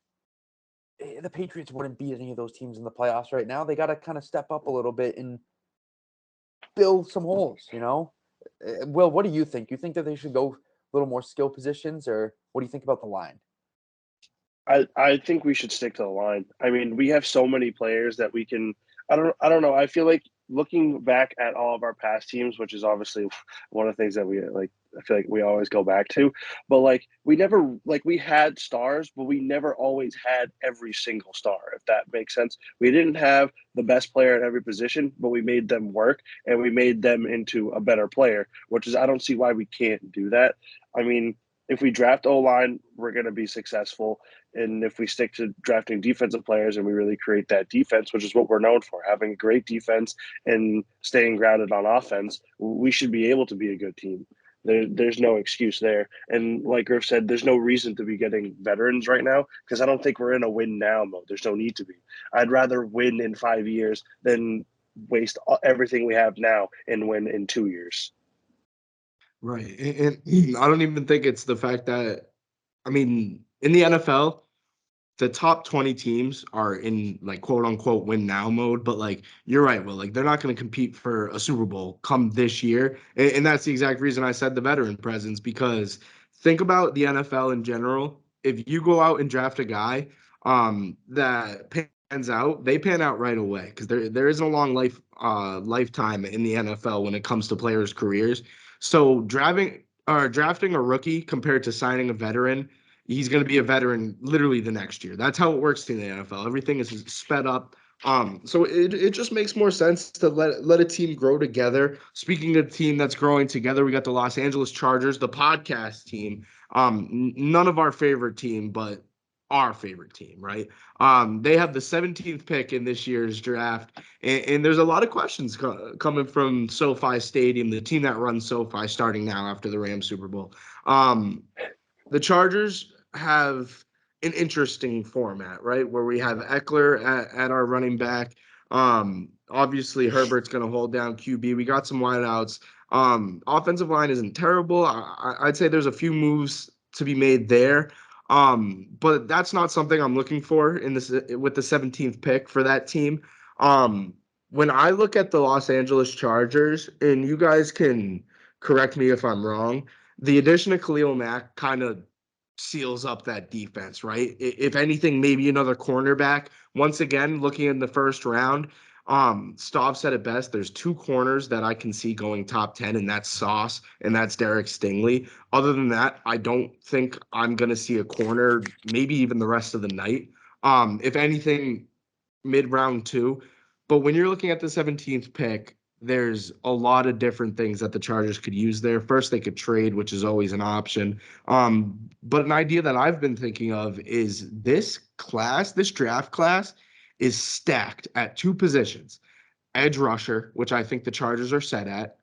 the Patriots wouldn't beat any of those teams in the playoffs right now. They got to kind of step up a little bit and build some holes, you know? Will, what do you think? You think that they should go a little more skill positions, or what do you think about the line? I think we should stick to the line. I mean, we have so many players that we can. I don't know. I feel like looking back at all of our past teams, which is obviously one of the things that we like. I feel like we always go back to, but like we never like we had stars, but we never always had every single star. If that makes sense, we didn't have the best player at every position, but we made them work and we made them into a better player. Which is I don't see why we can't do that. I mean, if we draft O-line, we're going to be successful. And if we stick to drafting defensive players and we really create that defense, which is what we're known for, having a great defense and staying grounded on offense, we should be able to be a good team. There's no excuse there. And like Griff said, there's no reason to be getting veterans right now because I don't think we're in a win now mode. There's no need to be. I'd rather win in 5 years than waste everything we have now and win in 2 years. Right. And I don't even think it's the fact that, I mean, in the NFL, the top 20 teams are in like quote unquote win now mode, but like you're right, Will, like they're not going to compete for a Super Bowl come this year. And that's the exact reason I said the veteran presence, because think about the NFL in general. If you go out and draft a guy that pans out, they pan out right away because there isn't a long lifetime in the NFL when it comes to players' careers. So drafting a rookie compared to signing a veteran, he's going to be a veteran literally the next year. That's how it works in the NFL. Everything is sped up. So it just makes more sense to let a team grow together. Speaking of a team that's growing together, we got the Los Angeles Chargers, the podcast team. None of our favorite team, but our favorite team, right? They have the 17th pick in this year's draft, and there's a lot of questions coming from SoFi Stadium, the team that runs SoFi starting now after the Rams Super Bowl. The Chargers have an interesting format, right? Where we have Eckler at our running back. Obviously, Herbert's going to hold down QB. We got some wideouts. Offensive line isn't terrible. I'd say there's a few moves to be made there. But that's not something I'm looking for in this with the 17th pick for that team. When I look at the Los Angeles Chargers, and you guys can correct me if I'm wrong, the addition of Khalil Mack kind of seals up that defense, right? If anything, maybe another cornerback. Once again, looking in the first round, Stav said it best. There's two corners that I can see going top 10, and that's Sauce and that's Derek Stingley. Other than that, I don't think I'm going to see a corner, maybe even the rest of the night. If anything, mid-round 2. But when you're looking at the 17th pick, there's a lot of different things that the Chargers could use there. First, they could trade, which is always an option. But an idea that I've been thinking of is this draft class is stacked at two positions. Edge rusher, which I think the Chargers are set at,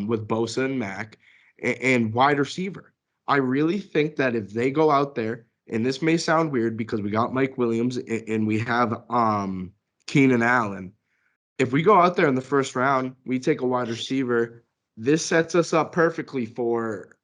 with Bosa and Mack, and wide receiver. I really think that if they go out there, and this may sound weird because we got Mike Williams and we have Keenan Allen. If we go out there in the first round, we take a wide receiver. This sets us up perfectly for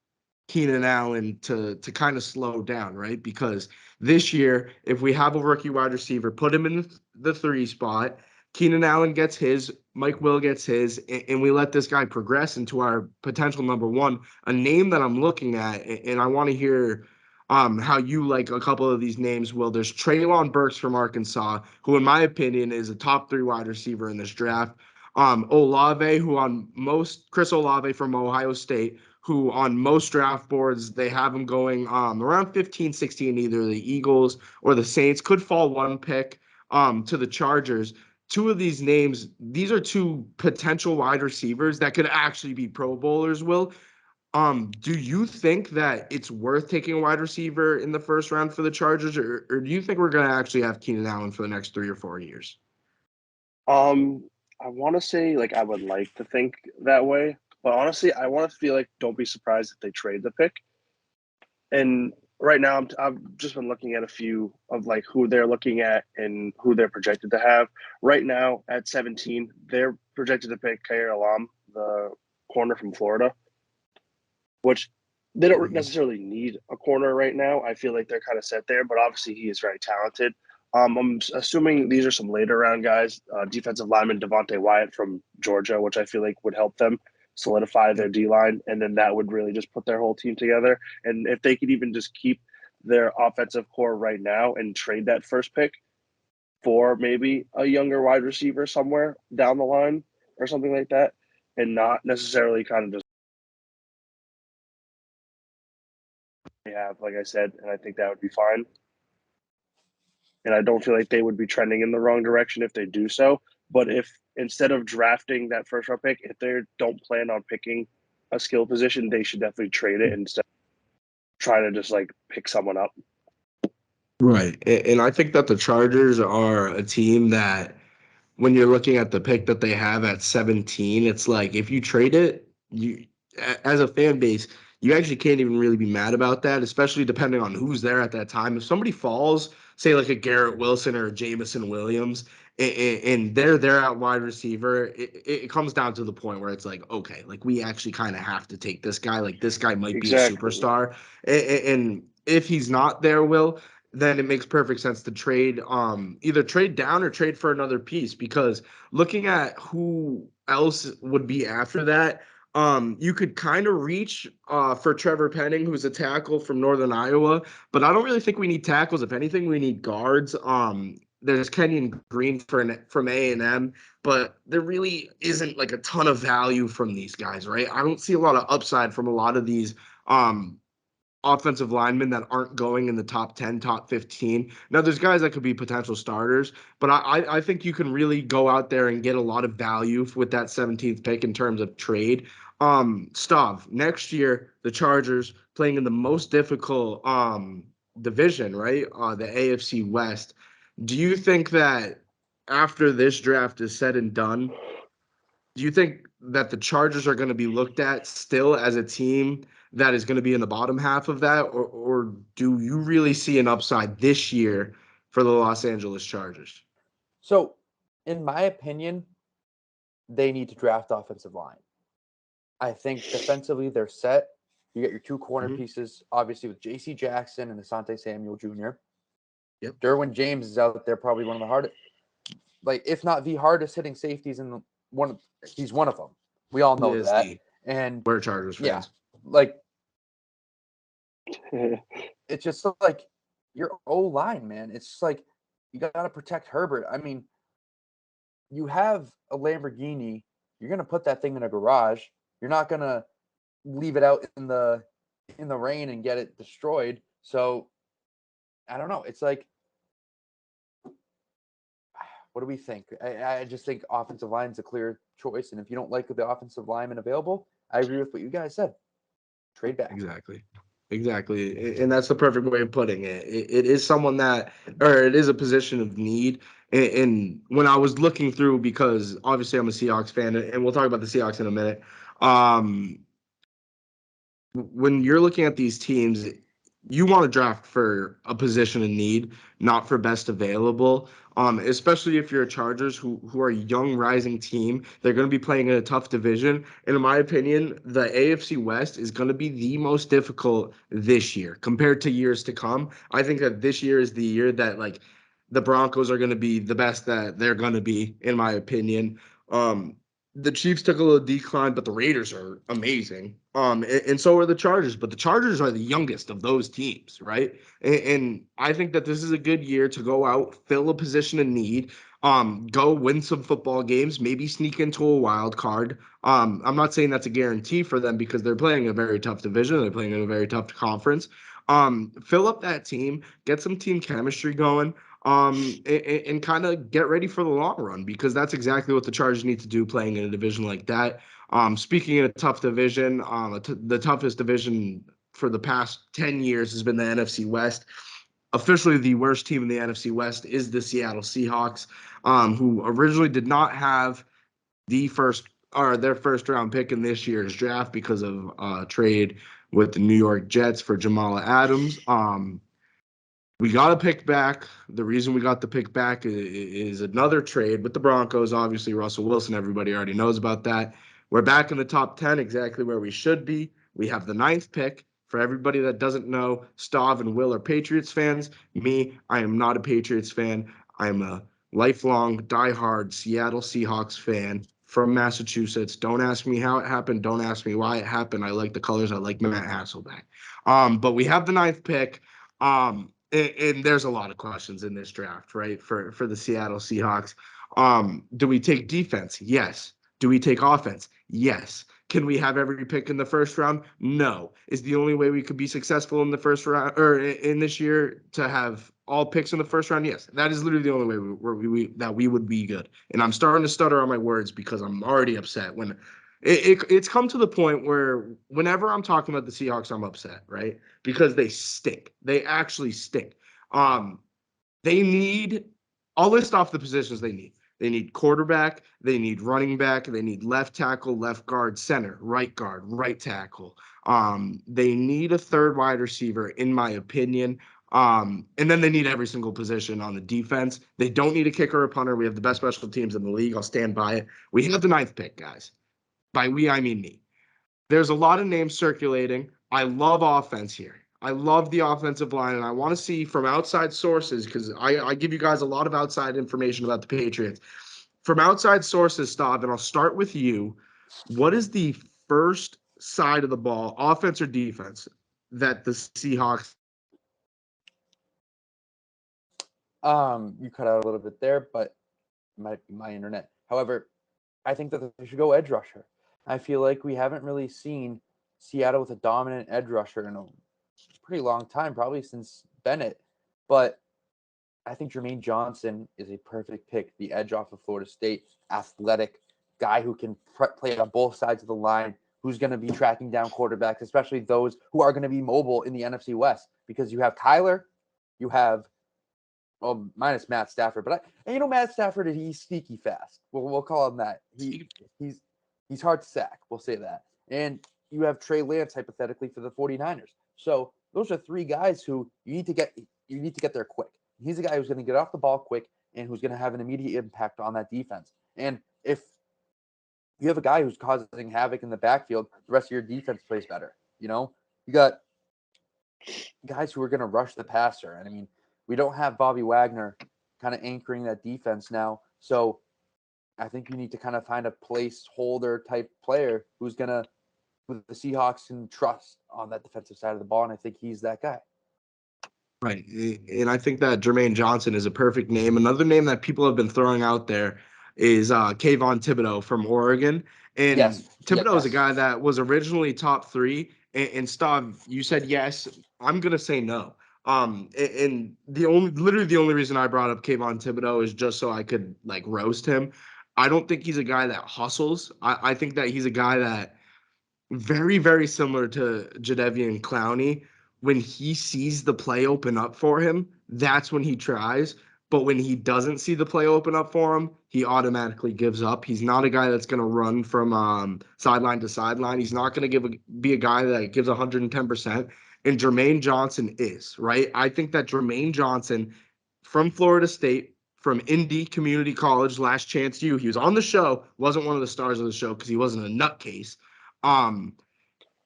Keenan Allen to kind of slow down, right? Because this year, if we have a rookie wide receiver, put him in the 3 spot, Keenan Allen gets his, Mike Will gets his, and we let this guy progress into our potential number 1. A name that I'm looking at, and I want to hear how you like a couple of these names, Will. There's Treylon Burks from Arkansas, who in my opinion is a top 3 wide receiver in this draft. Olave, Chris Olave from Ohio State, who on most draft boards, they have him going around 15, 16, either the Eagles or the Saints. Could fall one pick to the Chargers. Two of these names, these are 2 potential wide receivers that could actually be Pro Bowlers, Will. Do you think that it's worth taking a wide receiver in the first round for the Chargers, or do you think we're going to actually have Keenan Allen for the next 3 or 4 years? I want to say I would like to think that way, but honestly, I want to feel don't be surprised if they trade the pick. And right now, I've just been looking at a few of who they're looking at and who they're projected to have. Right now, at 17, they're projected to pick Khair Alam, the corner from Florida, which they don't necessarily need a corner right now. I feel like they're kind of set there, but obviously he is very talented. I'm assuming these are some later round guys. Defensive lineman Devontae Wyatt from Georgia, which I feel like would help them solidify their D-line, and then that would really just put their whole team together. And if they could even just keep their offensive core right now and trade that first pick for maybe a younger wide receiver somewhere down the line or something like that, and not necessarily kind of just have, like I said, and I think that would be fine. And I don't feel like they would be trending in the wrong direction if they do so. But if instead of drafting that first round pick, if they don't plan on picking a skill position, they should definitely trade it instead of trying to just pick someone up. Right. And I think that the Chargers are a team that when you're looking at the pick that they have at 17, it's like if you trade it, you as a fan base, you actually can't even really be mad about that, especially depending on who's there at that time. If somebody falls, say like a Garrett Wilson or a Jameson Williams, and they're there at wide receiver, it comes down to the point where it's like, okay, we actually kind of have to take this guy. This guy might be a superstar. And if he's not there, Will, then it makes perfect sense to trade, either trade down or trade for another piece, because looking at who else would be after that, you could kind of reach for Trevor Penning, who's a tackle from Northern Iowa, but I don't really think we need tackles. If anything, we need guards. There's Kenyon Green from A&M, but there really isn't a ton of value from these guys, right? I don't see a lot of upside from a lot of these offensive linemen that aren't going in the top 10, top 15. Now, there's guys that could be potential starters, but I think you can really go out there and get a lot of value with that 17th pick in terms of trade. Stav, next year, the Chargers playing in the most difficult division, right? The AFC West. Do you think that after this draft is said and done, do you think that the Chargers are going to be looked at still as a team that is going to be in the bottom half of that, or do you really see an upside this year for the Los Angeles Chargers? So, in my opinion, they need to draft offensive line. I think defensively they're set. You get your two corner pieces, obviously with J.C. Jackson and Asante Samuel Jr. Yep. Derwin James is out there, probably one of the hardest, like if not the hardest hitting safeties in the one. He's one of them. We all know that. And we're Chargers fans. Like it's just like your O-line, man. It's just like you got to protect Herbert. I mean, you have a Lamborghini. You're gonna put that thing in a garage. You're not gonna leave it out in the rain and get it destroyed. So I don't know. It's like, what do we think? I just think offensive line is a clear choice. And if you don't like the offensive lineman available, I agree with what you guys said. Trade back. Exactly. And that's the perfect way of putting it. It is someone that, or it is a position of need. And when I was looking through, because obviously I'm a Seahawks fan, and we'll talk about the Seahawks in a minute. When you're looking at these teams, you want to draft for a position of need, not for best available. Especially if you're a Chargers who are a young rising team. They're going to be playing in a tough division. And in my opinion, the AFC West is going to be the most difficult this year compared to years to come. I think that this year is the year that like the Broncos are going to be the best that they're going to be, in my opinion. The Chiefs took a little decline, but the Raiders are amazing. And so are the Chargers, but the Chargers are the youngest of those teams, right? And I think that this is a good year to go out, fill a position of need, go win some football games, maybe sneak into a wild card. I'm not saying that's a guarantee for them because they're playing a very tough division, they're playing in a very tough conference. Fill up that team, get some team chemistry going. And kind of get ready for the long run because that's exactly what the Chargers need to do playing in a division like that. Speaking of a tough division, the toughest division for the past 10 years has been the NFC West. Officially, the worst team in the NFC West is the Seattle Seahawks, who originally did not have their first round pick in this year's draft because of trade with the New York Jets for Jamal Adams. We got a pick back. The reason we got the pick back is another trade with the Broncos. Obviously, Russell Wilson, everybody already knows about that. We're back in the top 10, exactly where we should be. We have the 9th pick. For everybody that doesn't know, Stav and Will are Patriots fans. Me, I am not a Patriots fan. I'm a lifelong, diehard Seattle Seahawks fan from Massachusetts. Don't ask me how it happened. Don't ask me why it happened. I like the colors. I like Matt Hasselbeck. But we have the 9th pick. And there's a lot of questions in this draft, right? For the Seattle Seahawks. Do we take defense? Yes. Do we take offense? Yes. Can we have every pick in the first round? No. Is the only way we could be successful in the first round or in this year to have all picks in the first round? Yes. That is literally the only way that we would be good. And I'm starting to stutter on my words because I'm already upset when it's come to the point where whenever I'm talking about the Seahawks, I'm upset, right? Because they stink. They actually stink. They need, I'll list off the positions they need. They need quarterback, they need running back, they need left tackle, left guard, center, right guard, right tackle. They need a third wide receiver, in my opinion. And then they need every single position on the defense. They don't need a kicker or a punter. We have the best special teams in the league. I'll stand by it. We have the 9th pick, guys. By we, I mean me. There's a lot of names circulating. I love offense here. I love the offensive line, and I want to see from outside sources because I give you guys a lot of outside information about the Patriots. From outside sources, Stav, and I'll start with you. What is the first side of the ball, offense or defense, that the Seahawks? You cut out a little bit there, but it might be my internet. However, I think that they should go edge rusher. I feel like we haven't really seen Seattle with a dominant edge rusher in a pretty long time, probably since Bennett. But I think Jermaine Johnson is a perfect pick. The edge off of Florida State, athletic guy who can play on both sides of the line, who's going to be tracking down quarterbacks, especially those who are going to be mobile in the NFC West, because you have Kyler, you have, well, minus Matt Stafford, but Matt Stafford, he's sneaky fast. We'll call him that. He's hard to sack. We'll say that. And you have Trey Lance hypothetically for the 49ers. So those are three guys who you need to get there quick. He's a guy who's going to get off the ball quick and who's going to have an immediate impact on that defense. And if you have a guy who's causing havoc in the backfield, the rest of your defense plays better. You got guys who are going to rush the passer. And I mean, we don't have Bobby Wagner kind of anchoring that defense now. So I think you need to kind of find a placeholder type player who's going to, with the Seahawks, can trust on that defensive side of the ball. And I think he's that guy. Right. And I think that Jermaine Johnson is a perfect name. Another name that people have been throwing out there is Kayvon Thibodeaux from Oregon. And Thibodeaux is a guy that was originally top 3. And Stav, you said yes. I'm going to say no. And the only reason I brought up Kayvon Thibodeaux is just so I could roast him. I don't think he's a guy that hustles. I think that he's a guy that very, very similar to Jadeveon Clowney. When he sees the play open up for him, that's when he tries. But when he doesn't see the play open up for him, he automatically gives up. He's not a guy that's going to run from sideline to sideline. He's not going to be a guy that gives 110%. And Jermaine Johnson is, right? I think that Jermaine Johnson from Florida State, from Indy Community College, Last Chance U, he was on the show, wasn't one of the stars of the show because he wasn't a nutcase.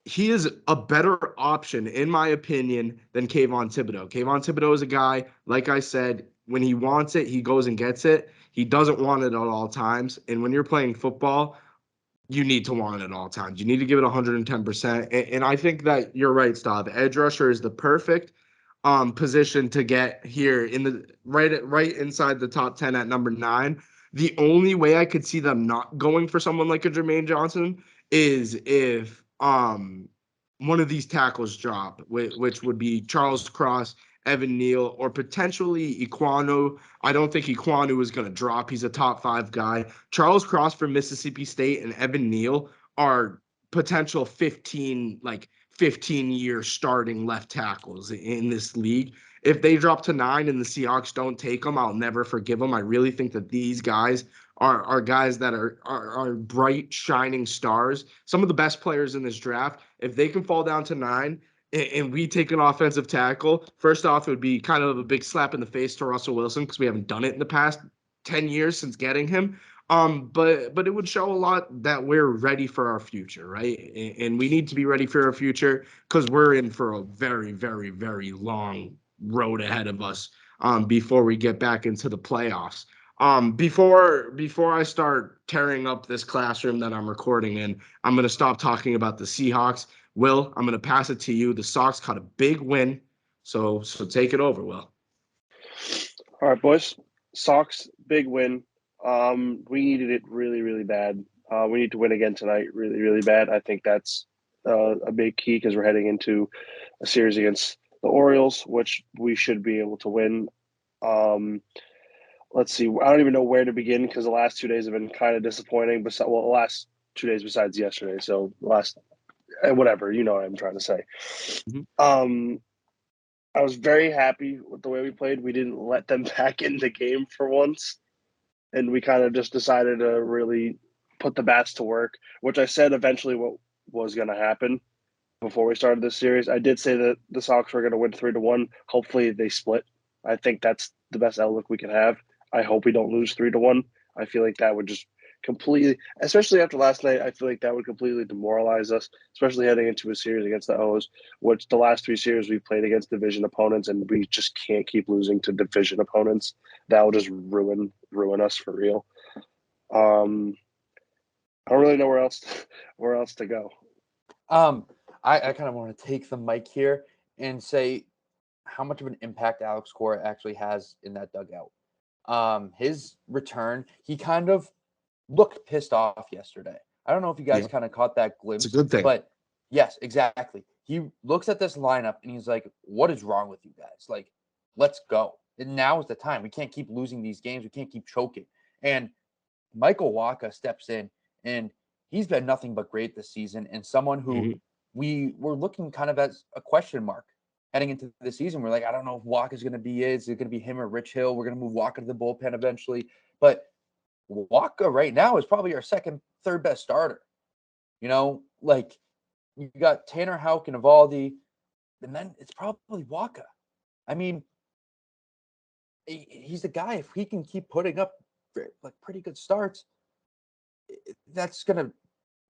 He is a better option, in my opinion, than Kayvon Thibodeaux. Kayvon Thibodeaux is a guy, like I said, when he wants it, he goes and gets it. He doesn't want it at all times. And when you're playing football, you need to want it at all times. You need to give it 110%. And I think that you're right, Stav. Edge rusher is the perfect position to get here in the right inside the top 10 at number 9. The only way I could see them not going for someone like a Jermaine Johnson is if one of these tackles drop, which would be Charles Cross, Evan Neal, or potentially Ekwonu. I don't think Ekwonu is going to drop. He's a top 5 guy. Charles Cross from Mississippi State and Evan Neal are potential 15-year starting left tackles in this league. If they drop to 9 and the Seahawks don't take them, I'll never forgive them. I really think that these guys are guys that are bright, shining stars. Some of the best players in this draft. If they can fall down to 9 and we take an offensive tackle, first off, it would be kind of a big slap in the face to Russell Wilson because we haven't done it in the past 10 years since getting him. But it would show a lot that we're ready for our future, right? And we need to be ready for our future because we're in for a very, very, very long road ahead of us before we get back into the playoffs. Before I start tearing up this classroom that I'm recording in, I'm going to stop talking about the Seahawks. Will, I'm going to pass it to you. The Sox caught a big win, so take it over, Will. All right, boys. Sox, big win. We needed it really, really bad. We need to win again tonight, really, really bad. I think that's a big key because we're heading into a series against the Orioles, which we should be able to win. Let's see. I don't even know where to begin because the last 2 days have been kind of disappointing. The last 2 days besides yesterday. So whatever, you know what I'm trying to say. Mm-hmm. I was very happy with the way we played. We didn't let them back in the game for once. And we kind of just decided to really put the bats to work, which I said eventually what was going to happen before we started this series. I did say that the Sox were going to win 3-1. Hopefully they split. I think that's the best outlook we can have. I hope we don't lose 3-1. I feel like that would just completely, especially after last night, I feel like that would completely demoralize us, especially heading into a series against the O's, which the last 3 series we played against division opponents, and we just can't keep losing to division opponents. That will just ruin us for real. I don't really know where else to go. I kind of want to take the mic here and say how much of an impact Alex Cora actually has in that dugout. His return, he kind of looked pissed off yesterday. I don't know if you guys kind of caught that glimpse. It's a good thing. But Yes, exactly. He looks at this lineup and he's like, what is wrong with you guys? Like, let's go. And now is the time. We can't keep losing these games. We can't keep choking. And Michael Wacha steps in, and he's been nothing but great this season, and someone who we were looking kind of as a question mark heading into the season. We're like, I don't know if Wacha's going to be it. Is it going to be him or Rich Hill? We're going to move Wacha to the bullpen eventually. But Wacha right now is probably our third best starter. Like you got Tanner Houck and Evaldi, and then it's probably Wacha. I mean, he's the guy. If he can keep putting up like pretty good starts, that's going to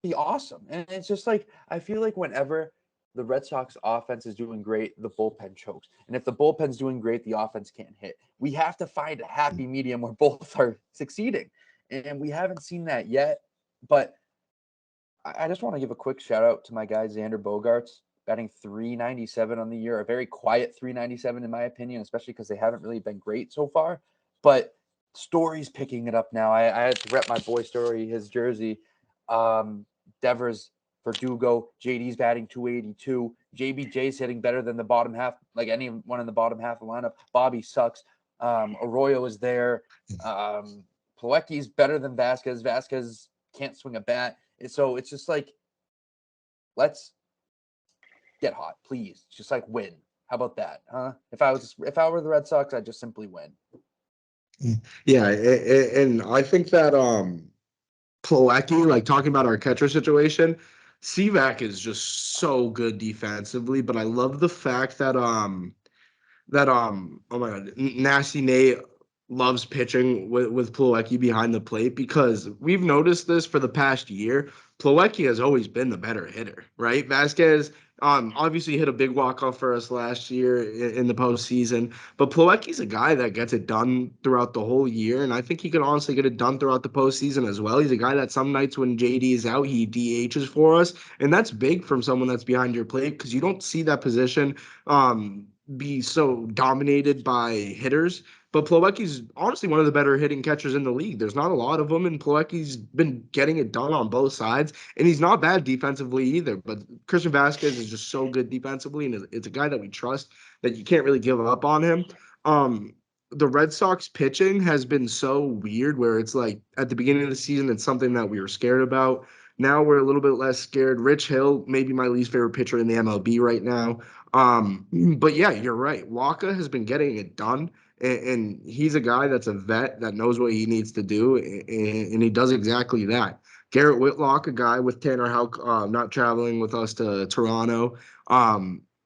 be awesome. And it's just like, I feel like whenever the Red Sox offense is doing great, the bullpen chokes. And if the bullpen's doing great, the offense can't hit. We have to find a happy medium where both are succeeding. And we haven't seen that yet. But I just want to give a quick shout out to my guy, Xander Bogaerts, batting .397 on the year. A very quiet .397 in my opinion, especially because they haven't really been great so far. But Story's picking it up now. I had to rep my boy Story, his jersey. Devers, Verdugo, JD's batting .282. JBJ's hitting better than the bottom half, like anyone in the bottom half of the lineup. Bobby sucks. Arroyo is there. Plawecki's better than Vasquez. Vasquez can't swing a bat. So it's just like, let's get hot, please. Just like win. How about that, huh? If I were the Red Sox, I'd just simply win. Yeah, and I think that Plawecki, like talking about our catcher situation, Seavac is just so good defensively, but I love the fact that oh my god, Nasty Nate loves pitching with Plawecki behind the plate, because we've noticed this for the past year. Plawecki has always been the better hitter, right? Vasquez obviously hit a big walk-off for us last year in the postseason, but Plawecki's a guy that gets it done throughout the whole year, and I think he could honestly get it done throughout the postseason as well. He's a guy that some nights when JD is out, he DHs for us, and that's big from someone that's behind your plate, because you don't see that position be so dominated by hitters. But Plawecki's honestly one of the better hitting catchers in the league. There's not a lot of them, and Plawecki's been getting it done on both sides, and he's not bad defensively either. But Christian Vasquez is just so good defensively, and it's a guy that we trust that you can't really give up on him. The Red Sox pitching has been so weird, where it's like at the beginning of the season, it's something that we were scared about. Now we're a little bit less scared. Rich Hill, maybe my least favorite pitcher in the MLB right now. But yeah, you're right. Wacha has been getting it done, and he's a guy that's a vet that knows what he needs to do, and he does exactly that. Garrett Whitlock, a guy with Tanner Houck not traveling with us to Toronto,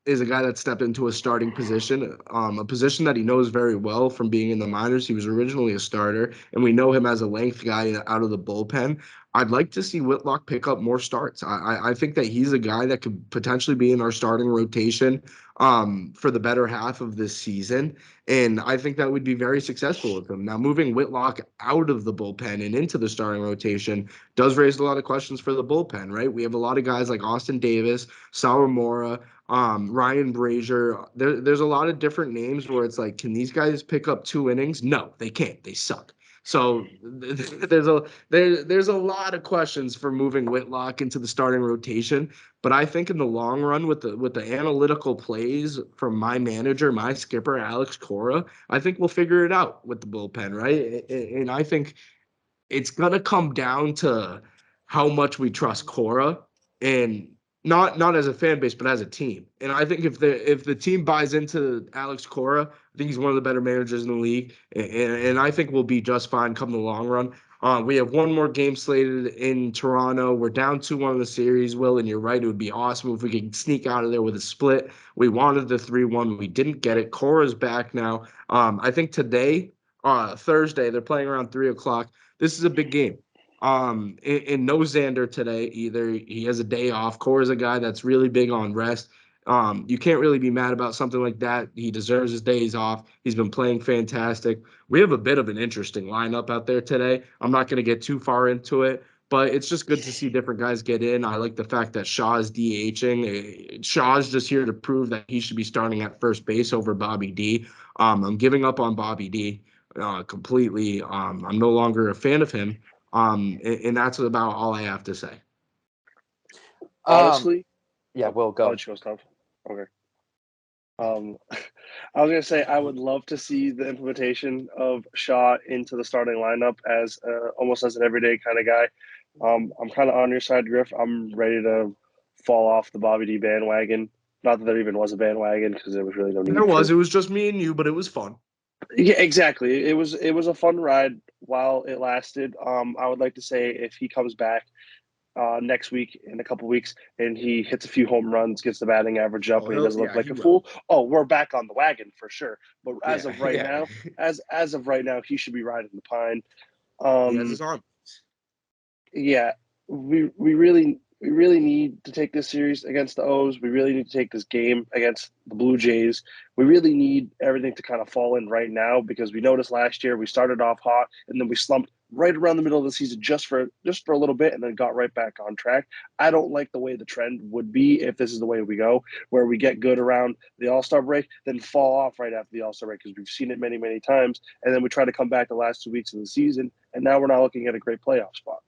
is a guy that stepped into a starting position, a position that he knows very well from being in the minors. He was originally a starter, and we know him as a length guy out of the bullpen. I'd like to see Whitlock pick up more starts. I think that he's a guy that could potentially be in our starting rotation for the better half of this season. And I think that would be very successful with him. Now, moving Whitlock out of the bullpen and into the starting rotation does raise a lot of questions for the bullpen, right? We have a lot of guys like Austin Davis, Sawamura, Ryan Brazier. There's a lot of different names where it's like, can these guys pick up 2 innings? No, they can't. They suck. So there's a lot of questions for moving Whitlock into the starting rotation. But I think in the long run, with the analytical plays from my manager, my skipper, Alex Cora, I think we'll figure it out with the bullpen, right? And I think it's gonna come down to how much we trust Cora, and not as a fan base, but as a team. And I think if the team buys into Alex Cora, I think he's one of the better managers in the league, and I think we'll be just fine come the long run. We have one more game slated in Toronto. We're down 2-1 in the series, Will, and you're right. It would be awesome if we could sneak out of there with a split. We wanted the 3-1. We didn't get it. Cora's back now. I think today, Thursday, they're playing around 3 o'clock. This is a big game. And no Xander today either. He has a day off. Cora's a guy that's really big on rest. You can't really be mad about something like that. He deserves his days off. He's been playing fantastic. We have a bit of an interesting lineup out there today. I'm not going to get too far into it, but it's just good to see different guys get in. I like the fact that Shaw's DHing. Shaw's just here to prove that he should be starting at first base over Bobby D. I'm giving up on Bobby D completely. I'm no longer a fan of him. And that's about all I have to say. Honestly, Yeah, Will, go. College goes tough. Okay. I was gonna say I would love to see the implementation of Shaw into the starting lineup as almost as an everyday kind of guy. I'm kind of on your side, Griff. I'm ready to fall off the Bobby D bandwagon. Not that there even was a bandwagon because there was really no need. There was. It was just me and you, but it was fun. Yeah, exactly. It was a fun ride while it lasted. I would like to say if he comes back next week in a couple weeks and he hits a few home runs, gets the batting average up, and he doesn't look like a fool. Oh, we're back on the wagon for sure. But as of right now, as of right now, he should be riding the pine. He has his arm. Yeah, we really need to take this series against the O's. We really need to take this game against the Blue Jays. We really need everything to kind of fall in right now because we noticed last year we started off hot and then we slumped right around the middle of the season just for a little bit and then got right back on track. I don't like the way the trend would be if this is the way we go, where we get good around the All-Star break, then fall off right after the All-Star break because we've seen it many, many times, and then we try to come back the last 2 weeks of the season, and now we're not looking at a great playoff spot.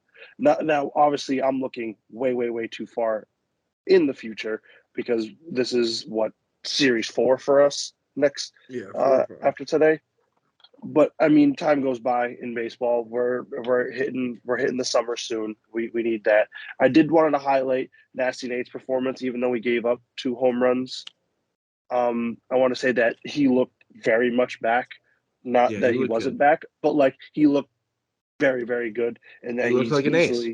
Now, obviously, I'm looking way, way, way too far in the future because this is what Series 4 for us next after today. But I mean, time goes by in baseball. We're hitting the summer soon. We need that. I did want to highlight Nasty Nate's performance, even though he gave up 2 home runs. I want to say that he looked very much back. Not that he wasn't back, but like he looked very, very good, and that he looked like an ace.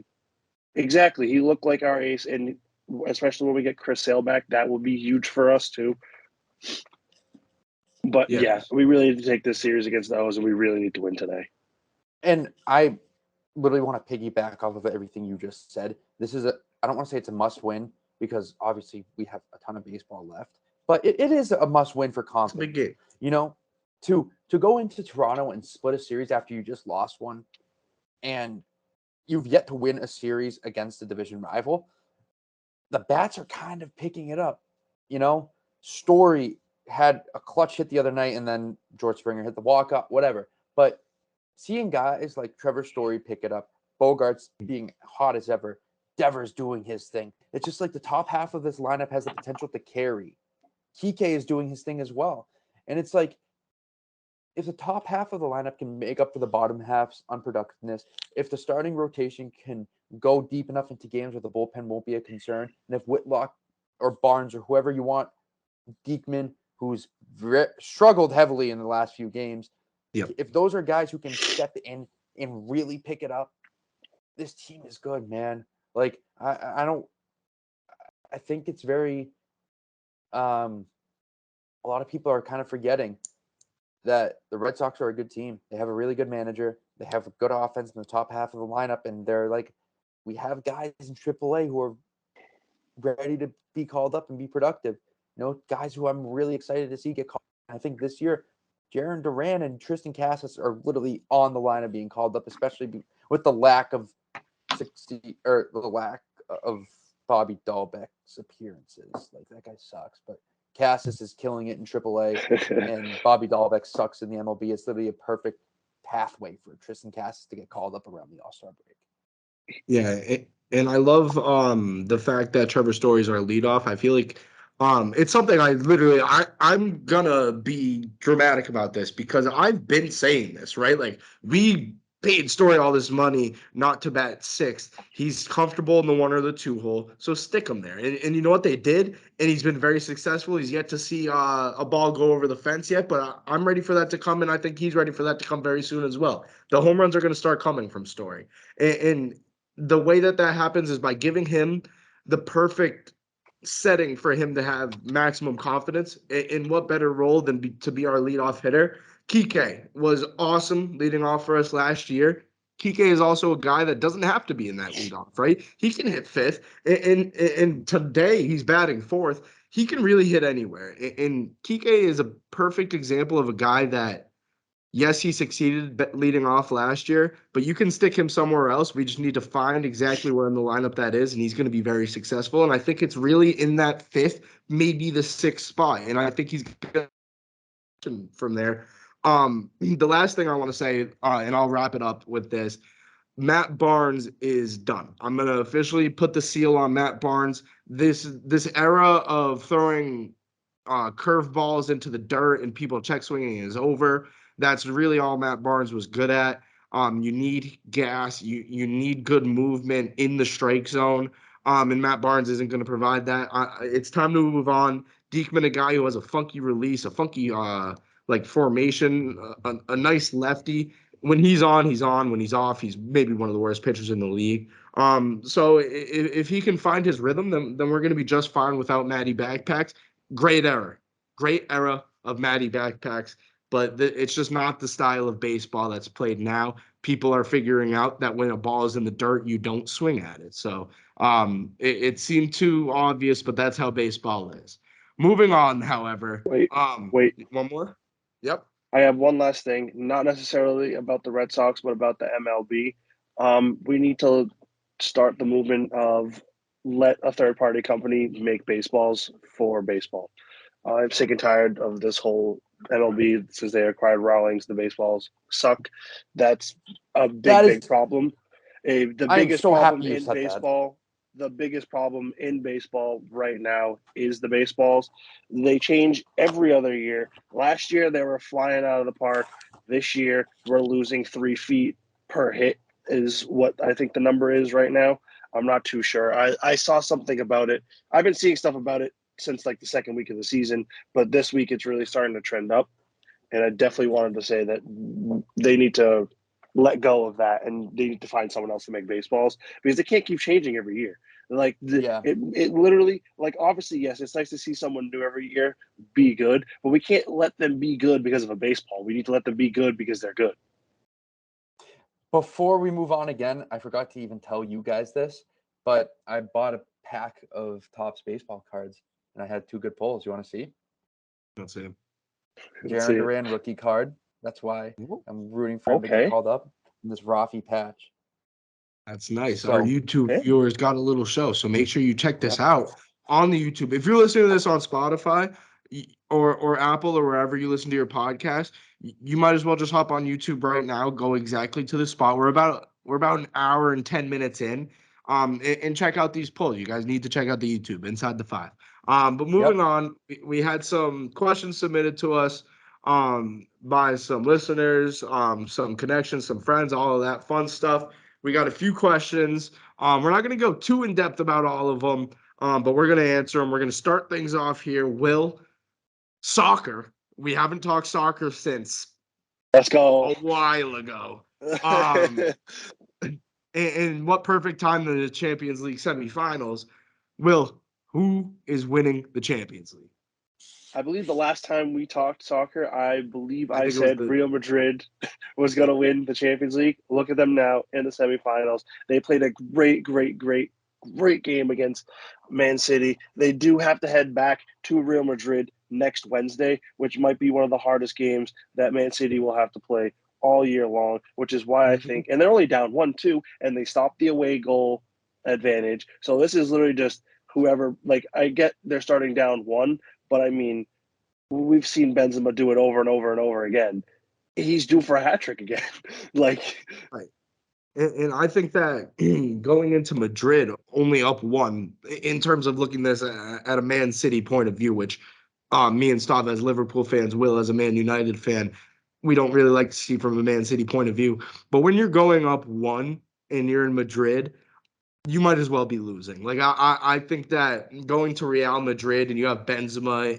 Exactly, he looked like our ace, and especially when we get Chris Sale back, that will be huge for us too. But yeah, we really need to take this series against the O's, and we really need to win today. And I literally want to piggyback off of everything you just said. This is I don't want to say it's a must-win because obviously we have a ton of baseball left, but it is a must-win for confidence. It's a big game. You know, to go into Toronto and split a series after you just lost one, and you've yet to win a series against a division rival, the bats are kind of picking it up. You know, Story had a clutch hit the other night, and then George Springer hit the walk-up, whatever. But seeing guys like Trevor Story pick it up, Bogart's being hot as ever, Devers doing his thing. It's just like the top half of this lineup has the potential to carry. Kike is doing his thing as well. And it's like, if the top half of the lineup can make up for the bottom half's unproductiveness, if the starting rotation can go deep enough into games where the bullpen won't be a concern, and if Whitlock or Barnes or whoever you want, Diekman, who's struggled heavily in the last few games, if those are guys who can step in and really pick it up, this team is good, man. Like, I think it's very, a lot of people are kind of forgetting that the Red Sox are a good team. They have a really good manager. They have a good offense in the top half of the lineup, and they're like, we have guys in AAA who are ready to be called up and be productive. You know, guys who I'm really excited to see get called. I think this year, Jarren Duran and Tristan Casas are literally on the line of being called up, especially with the lack of Bobby Dahlbeck's appearances. Like, that guy sucks, but Casas is killing it in AAA, and Bobby Dahlbeck sucks in the MLB. It's literally a perfect pathway for Tristan Casas to get called up around the All-Star break. Yeah, and I love the fact that Trevor Story is our leadoff. I feel like it's something I'm gonna be dramatic about this because I've been saying this, right? Like, we paid Story all this money not to bat sixth. He's comfortable in the 1 or the 2 hole, so stick him there. And you know what they did? And he's been very successful. He's yet to see a ball go over the fence yet, but I'm ready for that to come, and I think he's ready for that to come very soon as well. The home runs are going to start coming from Story. And the way that happens is by giving him the perfect setting for him to have maximum confidence. In what better role than to be our leadoff hitter? Kike was awesome leading off for us last year. Kike is also a guy that doesn't have to be in that leadoff, right? He can hit fifth, and today he's batting fourth. He can really hit anywhere. And Kike is a perfect example of a guy that, yes, he succeeded leading off last year, but you can stick him somewhere else. We just need to find exactly where in the lineup that is, and he's going to be very successful. And I think it's really in that 5th, maybe the 6th spot. And I think he's going to from there. The last thing I want to say, and I'll wrap it up with this. Matt Barnes is done. I'm going to officially put the seal on Matt Barnes. This era of throwing curveballs into the dirt and people check swinging is over. That's really all Matt Barnes was good at. You need gas. You need good movement in the strike zone. And Matt Barnes isn't going to provide that. It's time to move on. Diekman, a guy who has a funky release, a funky like formation, a nice lefty. When he's on, he's on. When he's off, he's maybe one of the worst pitchers in the league. So if he can find his rhythm, then we're going to be just fine without Matty Backpacks. Great era of Matty Backpacks, but it's just not the style of baseball that's played now. People are figuring out that when a ball is in the dirt, you don't swing at it. So it seemed too obvious, but that's how baseball is. Moving on, however. Wait. One more? Yep. I have one last thing, not necessarily about the Red Sox, but about the MLB. We need to start the movement of let a third-party company make baseballs for baseball. I'm sick and tired of this whole MLB since they acquired Rawlings. The baseballs suck. That's a big problem. The biggest problem in baseball. The biggest problem in baseball right now is the baseballs. They change every other year. Last year, they were flying out of the park. This year, we're losing 3 feet per hit is what I think the number is right now. I'm not too sure. I saw something about it. I've been seeing stuff about it since like the second week of the season, but this week it's really starting to trend up. And I definitely wanted to say that they need to let go of that and they need to find someone else to make baseballs because they can't keep changing every year. Like it literally, like obviously, yes, it's nice to see someone new every year be good, but we can't let them be good because of a baseball. We need to let them be good because they're good. Before we move on again, I forgot to even tell you guys this, but I bought a pack of Topps baseball cards and I had 2 good pulls. You want to see? Let's see. Jarren Duran rookie card. That's why I'm rooting for him to get called up. And this Rafi patch. That's nice. So, our YouTube viewers got a little show, so make sure you check this out on the YouTube. If you're listening to this on Spotify or Apple or wherever you listen to your podcast, you might as well just hop on YouTube right now. Go exactly to the spot. We're about an hour and 10 minutes in. And check out these polls. You guys need to check out the YouTube Inside the Five. But moving on, we had some questions submitted to us by some listeners, some connections, some friends, all of that fun stuff. We got a few questions. We're not going to go too in depth about all of them, but we're going to answer them. We're going to start things off here. Will, soccer. We haven't talked soccer since Let's go a while ago. And what perfect time to the Champions League semifinals. Will, who is winning the Champions League? I believe the last time we talked soccer, I said Real Madrid was going to win the Champions League. Look at them now in the semifinals. They played a great game against Man City. They do have to head back to Real Madrid next Wednesday, which might be one of the hardest games that Man City will have to play all year long, which is why I think – and they're only down 1-2, and they stopped the away goal advantage. So this is literally just whoever – like I get they're starting down 1, but I mean, we've seen Benzema do it over and over and over again. He's due for a hat trick again. Like, right. And I think that going into Madrid, only up 1 in terms of looking this at a Man City point of view, which me and Stav as Liverpool fans, Will as a Man United fan, we don't really like to see from a Man City point of view. But when you're going up 1 and you're in Madrid, you might as well be losing. Like I think that going to Real Madrid and you have Benzema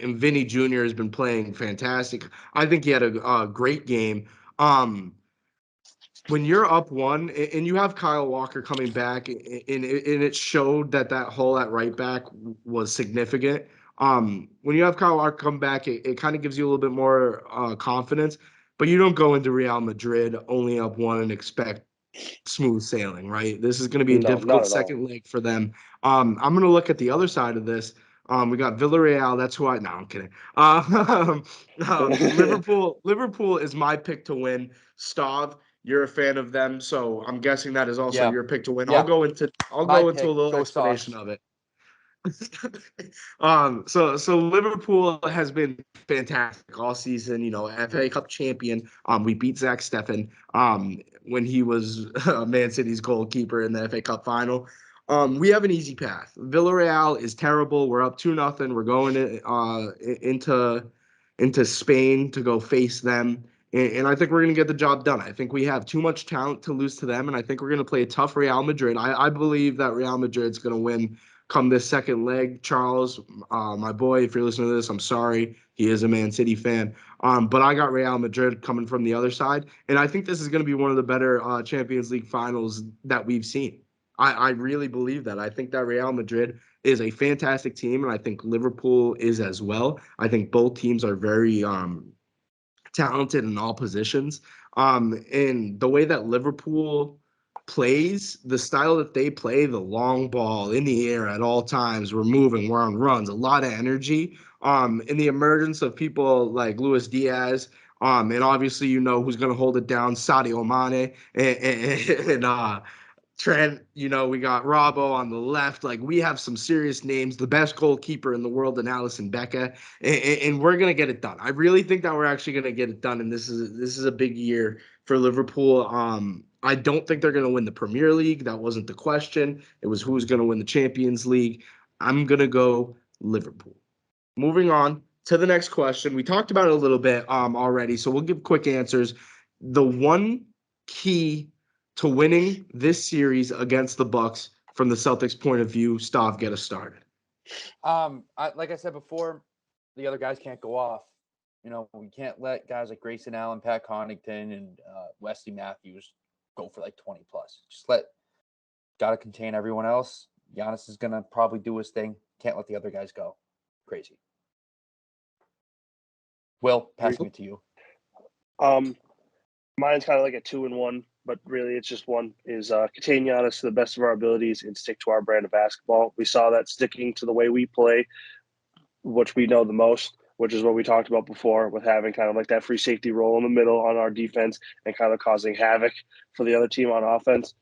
and Vinny Jr. has been playing fantastic. I think he had a great game. When you're up 1 and you have Kyle Walker coming back and it showed that hole at right back was significant. When you have Kyle Walker come back, it kind of gives you a little bit more confidence. But you don't go into Real Madrid only up 1 and expect smooth sailing, right? This is going to be a difficult second leg for them. I'm going to look at the other side of this. We got Villarreal. That's who no, I'm kidding. Liverpool is my pick to win. Stav, you're a fan of them, so I'm guessing that is also your pick to win. I'll go into a little explanation of it. So Liverpool has been fantastic all season. You know, FA Cup champion. We beat Zach Steffen. When he was Man City's goalkeeper in the FA Cup final. We have an easy path. Villarreal is terrible. We're up 2-0. We're going into Spain to go face them. And I think we're going to get the job done. I think we have too much talent to lose to them, and I think we're going to play a tough Real Madrid. I believe that Real Madrid's going to win come this second leg. Charles, my boy, if you're listening to this, I'm sorry. He is a Man City fan. But I got Real Madrid coming from the other side, and I think this is going to be one of the better Champions League finals that we've seen. I really believe that. I think that Real Madrid is a fantastic team, and I think Liverpool is as well. I think both teams are very talented in all positions. And the way that Liverpool plays, the style that they play, the long ball in the air at all times, we're moving, we're on runs, a lot of energy. In the emergence of people like Luis Diaz, and obviously you know who's going to hold it down, Sadio Mane, and Trent, you know, we got Robbo on the left. Like, we have some serious names, the best goalkeeper in the world in Alisson Becker, and we're going to get it done. I really think that we're actually going to get it done, and this is a big year for Liverpool. I don't think they're going to win the Premier League. That wasn't the question. It was who's going to win the Champions League. I'm going to go Liverpool. Moving on to the next question. We talked about it a little bit already, so we'll give quick answers. The one key to winning this series against the Bucks from the Celtics' point of view, Stav, get us started. Like I said before, the other guys can't go off. You know, we can't let guys like Grayson Allen, Pat Connaughton, and Wesley Matthews go for like 20 plus. Got to contain everyone else. Giannis is going to probably do his thing. Can't let the other guys go. Crazy. Will, passing it to you. Mine's kind of like a 2-1, but really it's just one, is contain Giannis to the best of our abilities and stick to our brand of basketball. We saw that sticking to the way we play, which we know the most, which is what we talked about before, with having kind of like that free safety role in the middle on our defense and kind of causing havoc for the other team on offense,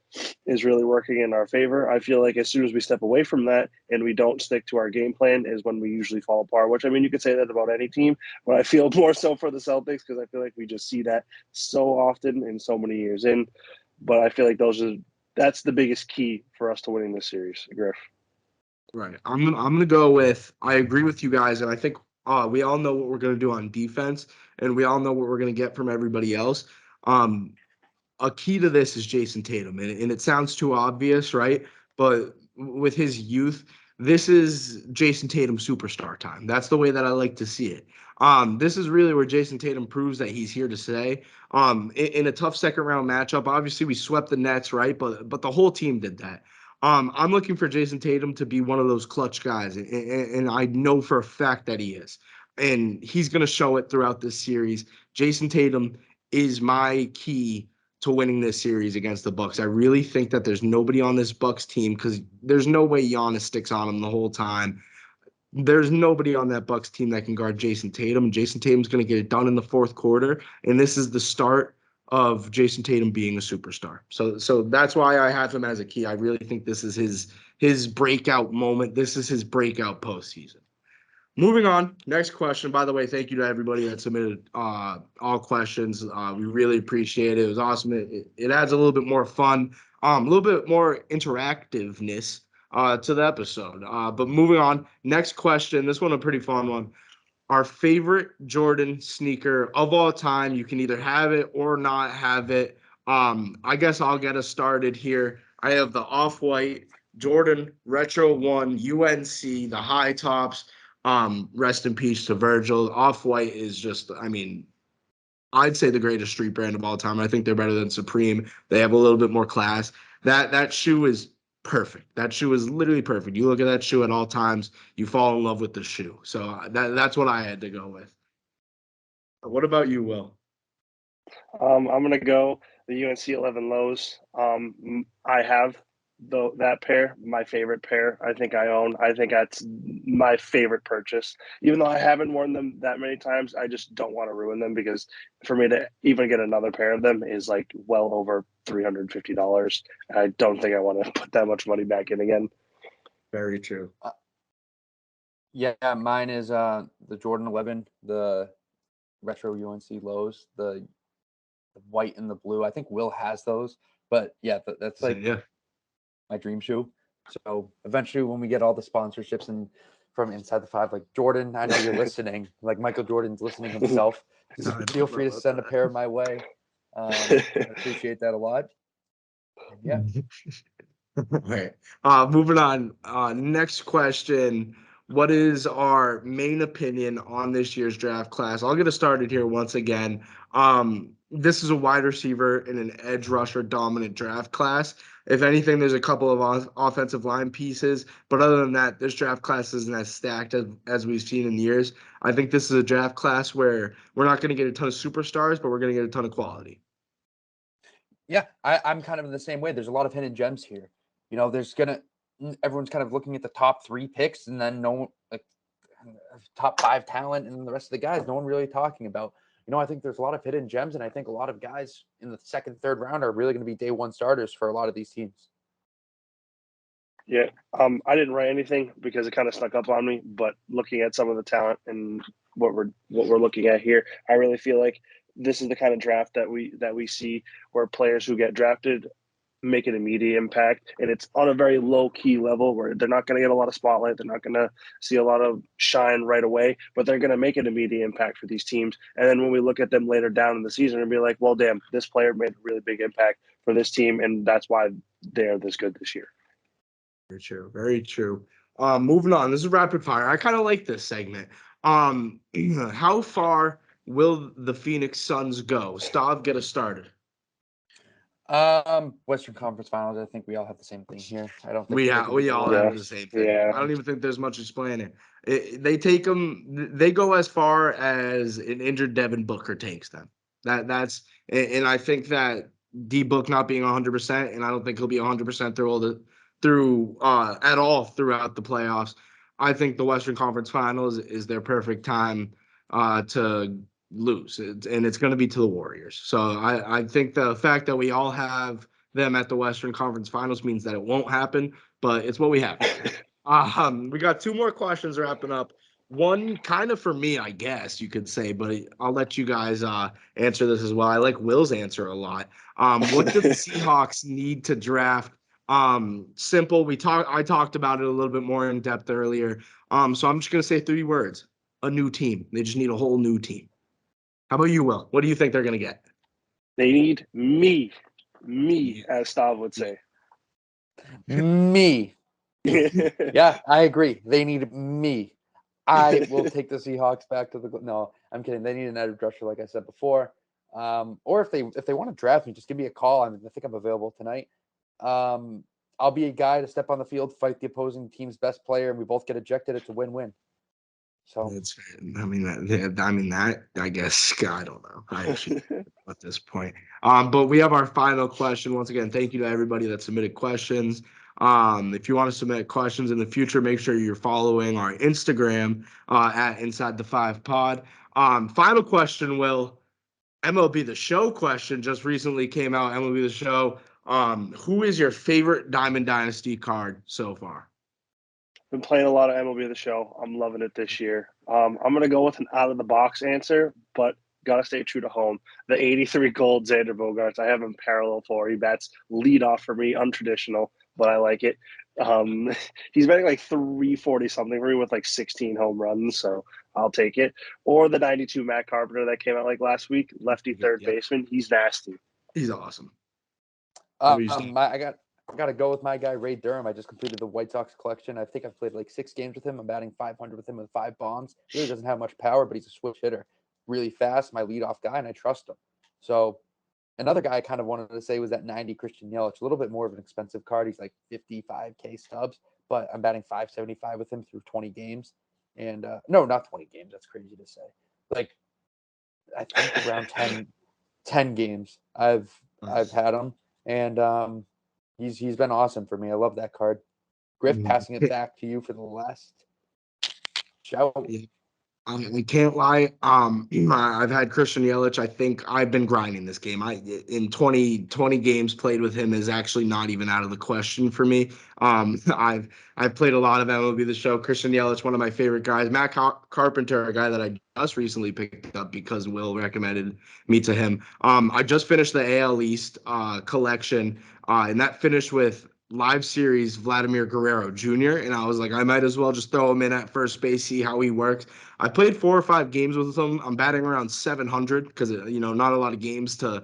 is really working in our favor. I feel like as soon as we step away from that and we don't stick to our game plan is when we usually fall apart, which, I mean, you could say that about any team, but I feel more so for the Celtics because I feel like we just see that so often and so many years in. But I feel like that's the biggest key for us to winning this series, Griff. Right. I'm gonna go with, I agree with you guys, and I think we all know what we're gonna do on defense, and we all know what we're gonna get from everybody else. A key to this is Jason Tatum, and it sounds too obvious, right? But with his youth, this is Jason Tatum superstar time. That's the way that I like to see it. This is really where Jason Tatum proves that he's here to stay. In a tough second round matchup, obviously we swept the Nets, right? But the whole team did that. I'm looking for Jason Tatum to be one of those clutch guys, and I know for a fact that he is. And he's going to show it throughout this series. Jason Tatum is my key to winning this series against the Bucks. I really think that there's nobody on this Bucks team, because there's no way Giannis sticks on him the whole time. There's nobody on that Bucks team that can guard Jason Tatum. Jason Tatum's going to get it done in the fourth quarter, and this is the start of Jason Tatum being a superstar. So that's why I have him as a key. I really think this is his breakout moment. This is his breakout postseason. Moving on, next question. By the way, thank you to everybody that submitted all questions. We really appreciate it. It was awesome. It adds a little bit more fun, a little bit more interactiveness to the episode. But moving on, next question. This one a pretty fun one. Our favorite Jordan sneaker of all time. You can either have it or not have it. I guess I'll get us started here. I have the Off-White Jordan Retro 1 UNC, the high tops. Rest in peace to Virgil. Off-White is just, I mean, I'd say the greatest street brand of all time. I think they're better than Supreme. They have a little bit more class. That shoe is perfect. That shoe is literally perfect. You look at that shoe at all times, you fall in love with the shoe. So that's what I had to go with. What about you, Will? I'm gonna go the UNC 11 lows. I have that pair, my favorite pair. I think I own. I think that's my favorite purchase. Even though I haven't worn them that many times, I just don't want to ruin them, because for me to even get another pair of them is like well over $350. I don't think I want to put that much money back in again. Very true. Yeah, mine is the Jordan 11, the retro UNC lows, the white and the blue. I think Will has those, but yeah, that's So, like yeah. my dream shoe. So eventually, when we get all the sponsorships and from Inside the Five, like Jordan, I know you're listening. Like Michael Jordan's listening himself. I don't Feel know free to about send a that. pair my way. I appreciate that a lot. And yeah, All right. Moving on. Next question. What is our main opinion on this year's draft class? I'll get us started here once again. This is a wide receiver and an edge rusher dominant draft class. If anything, there's a couple of offensive line pieces, but other than that, this draft class isn't as stacked as we've seen in years. I think this is a draft class where we're not going to get a ton of superstars, but we're going to get a ton of quality. yeah, I'm kind of in the same way. There's a lot of hidden gems here. You know, everyone's kind of looking at the top 3 picks, and then like top 5 talent, and the rest of the guys, no one really talking about. You know, I think there's a lot of hidden gems, and I think a lot of guys in the second, third round are really going to be day one starters for a lot of these teams. Yeah, I didn't write anything because it kind of snuck up on me. But looking at some of the talent and what we're looking at here, I really feel like this is the kind of draft that we see where players who get drafted make an immediate impact, and it's on a very low key level where they're not going to get a lot of spotlight, they're not going to see a lot of shine right away, but they're going to make an immediate impact for these teams. And then when we look at them later down in the season and be like, well, damn, this player made a really big impact for this team, and that's why they're this good this year. Very true. Very true. Moving on. This is rapid fire. I kind of like this segment. How far will the Phoenix Suns go? Stav, get us started. Western Conference Finals. I think we all have the same thing here. I don't think We they can we get all below. have the same thing. Yeah. I don't even think there's much explaining. They take them. They go as far as an injured Devin Booker takes them. And I think that D Book not being 100%, and I don't think he'll be 100% at all throughout the playoffs. I think the Western Conference Finals is their perfect time to lose, and it's going to be to the Warriors. So I think the fact that we all have them at the Western Conference Finals means that it won't happen, but it's what we have. We got 2 more questions wrapping up. One kind of for me, I guess you could say, but I'll let you guys answer this as well. I like Will's answer a lot. What do the Seahawks need to draft? Simple. I talked about it a little bit more in depth earlier. So I'm just gonna say 3 words: a new team. They just need a whole new team. How about you, Will? What do you think they're gonna get? They need me, as Stav would say. Me. Yeah, I agree. They need me. I will take the Seahawks back to the. No, I'm kidding. They need an edge rusher, like I said before. Or if they want to draft me, just give me a call. I think I'm available tonight. I'll be a guy to step on the field, fight the opposing team's best player, and we both get ejected. It's a win-win. So That's, that I guess I don't know. I actually at this point. But we have our final question. Once again, thank you to everybody that submitted questions. If you want to submit questions in the future, make sure you're following our Instagram at Inside the Five Pod. Final question, Will. MLB The Show question just recently came out. MLB The Show. Who is your favorite Diamond Dynasty card so far? Been playing a lot of MLB The Show. I'm loving it this year. I'm going to go with an out-of-the-box answer, but got to stay true to home. The 83 gold Xander Bogaerts. I have him parallel 4. He bats leadoff for me, untraditional, but I like it. He's batting like 340 something for me with like 16 home runs, so I'll take it. Or the 92 Matt Carpenter that came out like last week, lefty third baseman. He's nasty. He's awesome. I got to go with my guy, Ray Durham. I just completed the White Sox collection. I think I've played like 6 games with him. I'm batting 500 with him with 5 bombs. He really doesn't have much power, but he's a switch hitter. Really fast, my leadoff guy, and I trust him. So another guy I kind of wanted to say was that 90 Christian Yelich. A little bit more of an expensive card. He's like 55K stubs, but I'm batting 575 with him through 20 games. And no, not 20 games. That's crazy to say. Like, I think around 10 games I've had him. And he's been awesome for me. I love that card. Griff, passing it back to you for the last shout. I can't lie. I've had Christian Yelich. I think I've been grinding this game. In 20 games played with him is actually not even out of the question for me. I've played a lot of MLB The Show. Christian Yelich, one of my favorite guys. Matt Carpenter, a guy that I just recently picked up because Will recommended me to him. I just finished the AL East collection, and that finished with live series Vladimir Guerrero Jr. And I was like, I might as well just throw him in at first base, see how he works. I played 4 or 5 games with him. I'm batting around 700 because not a lot of games to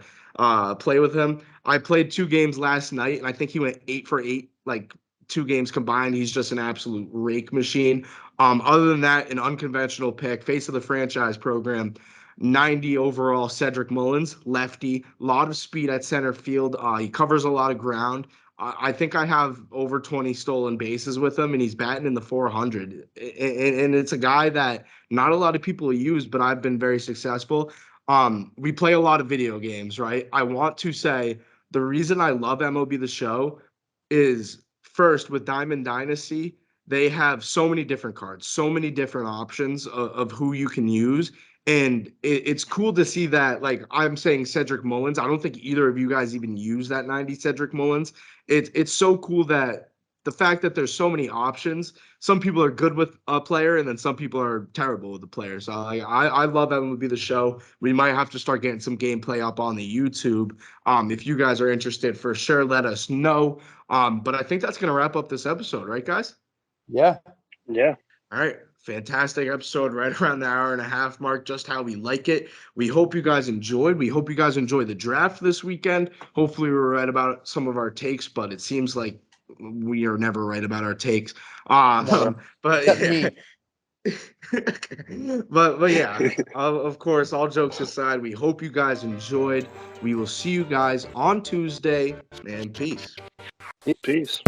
play with him. I played 2 games last night, and I think he went 8 for 8, like 2 games combined. He's just an absolute rake machine. Other than that, an unconventional pick, face of the franchise program. 90 overall, Cedric Mullins, lefty, a lot of speed at center field. He covers a lot of ground. I think I have over 20 stolen bases with him, and he's batting in the 400. And it's a guy that not a lot of people use, but I've been very successful. We play a lot of video games, right? I want to say the reason I love MLB The Show is first with Diamond Dynasty, they have so many different cards, so many different options of who you can use. And it's cool to see that, like I'm saying, Cedric Mullins. I don't think either of you guys even use that 90 Cedric Mullins. It's so cool that the fact that there's so many options. Some people are good with a player, and then some people are terrible with the player. So I love MLB The Show. We might have to start getting some gameplay up on the YouTube. If you guys are interested, for sure, let us know. But I think that's gonna wrap up this episode, right, guys? Yeah. Yeah. All right. Fantastic episode, right around the hour and a half mark, just how we like it. We hope you guys enjoyed. We hope you guys enjoy the draft this weekend. Hopefully we were right about some of our takes, but it seems like we are never right about our takes. But Except me. but yeah, of course, all jokes aside, we hope you guys enjoyed. We will see you guys on Tuesday, and peace. Peace.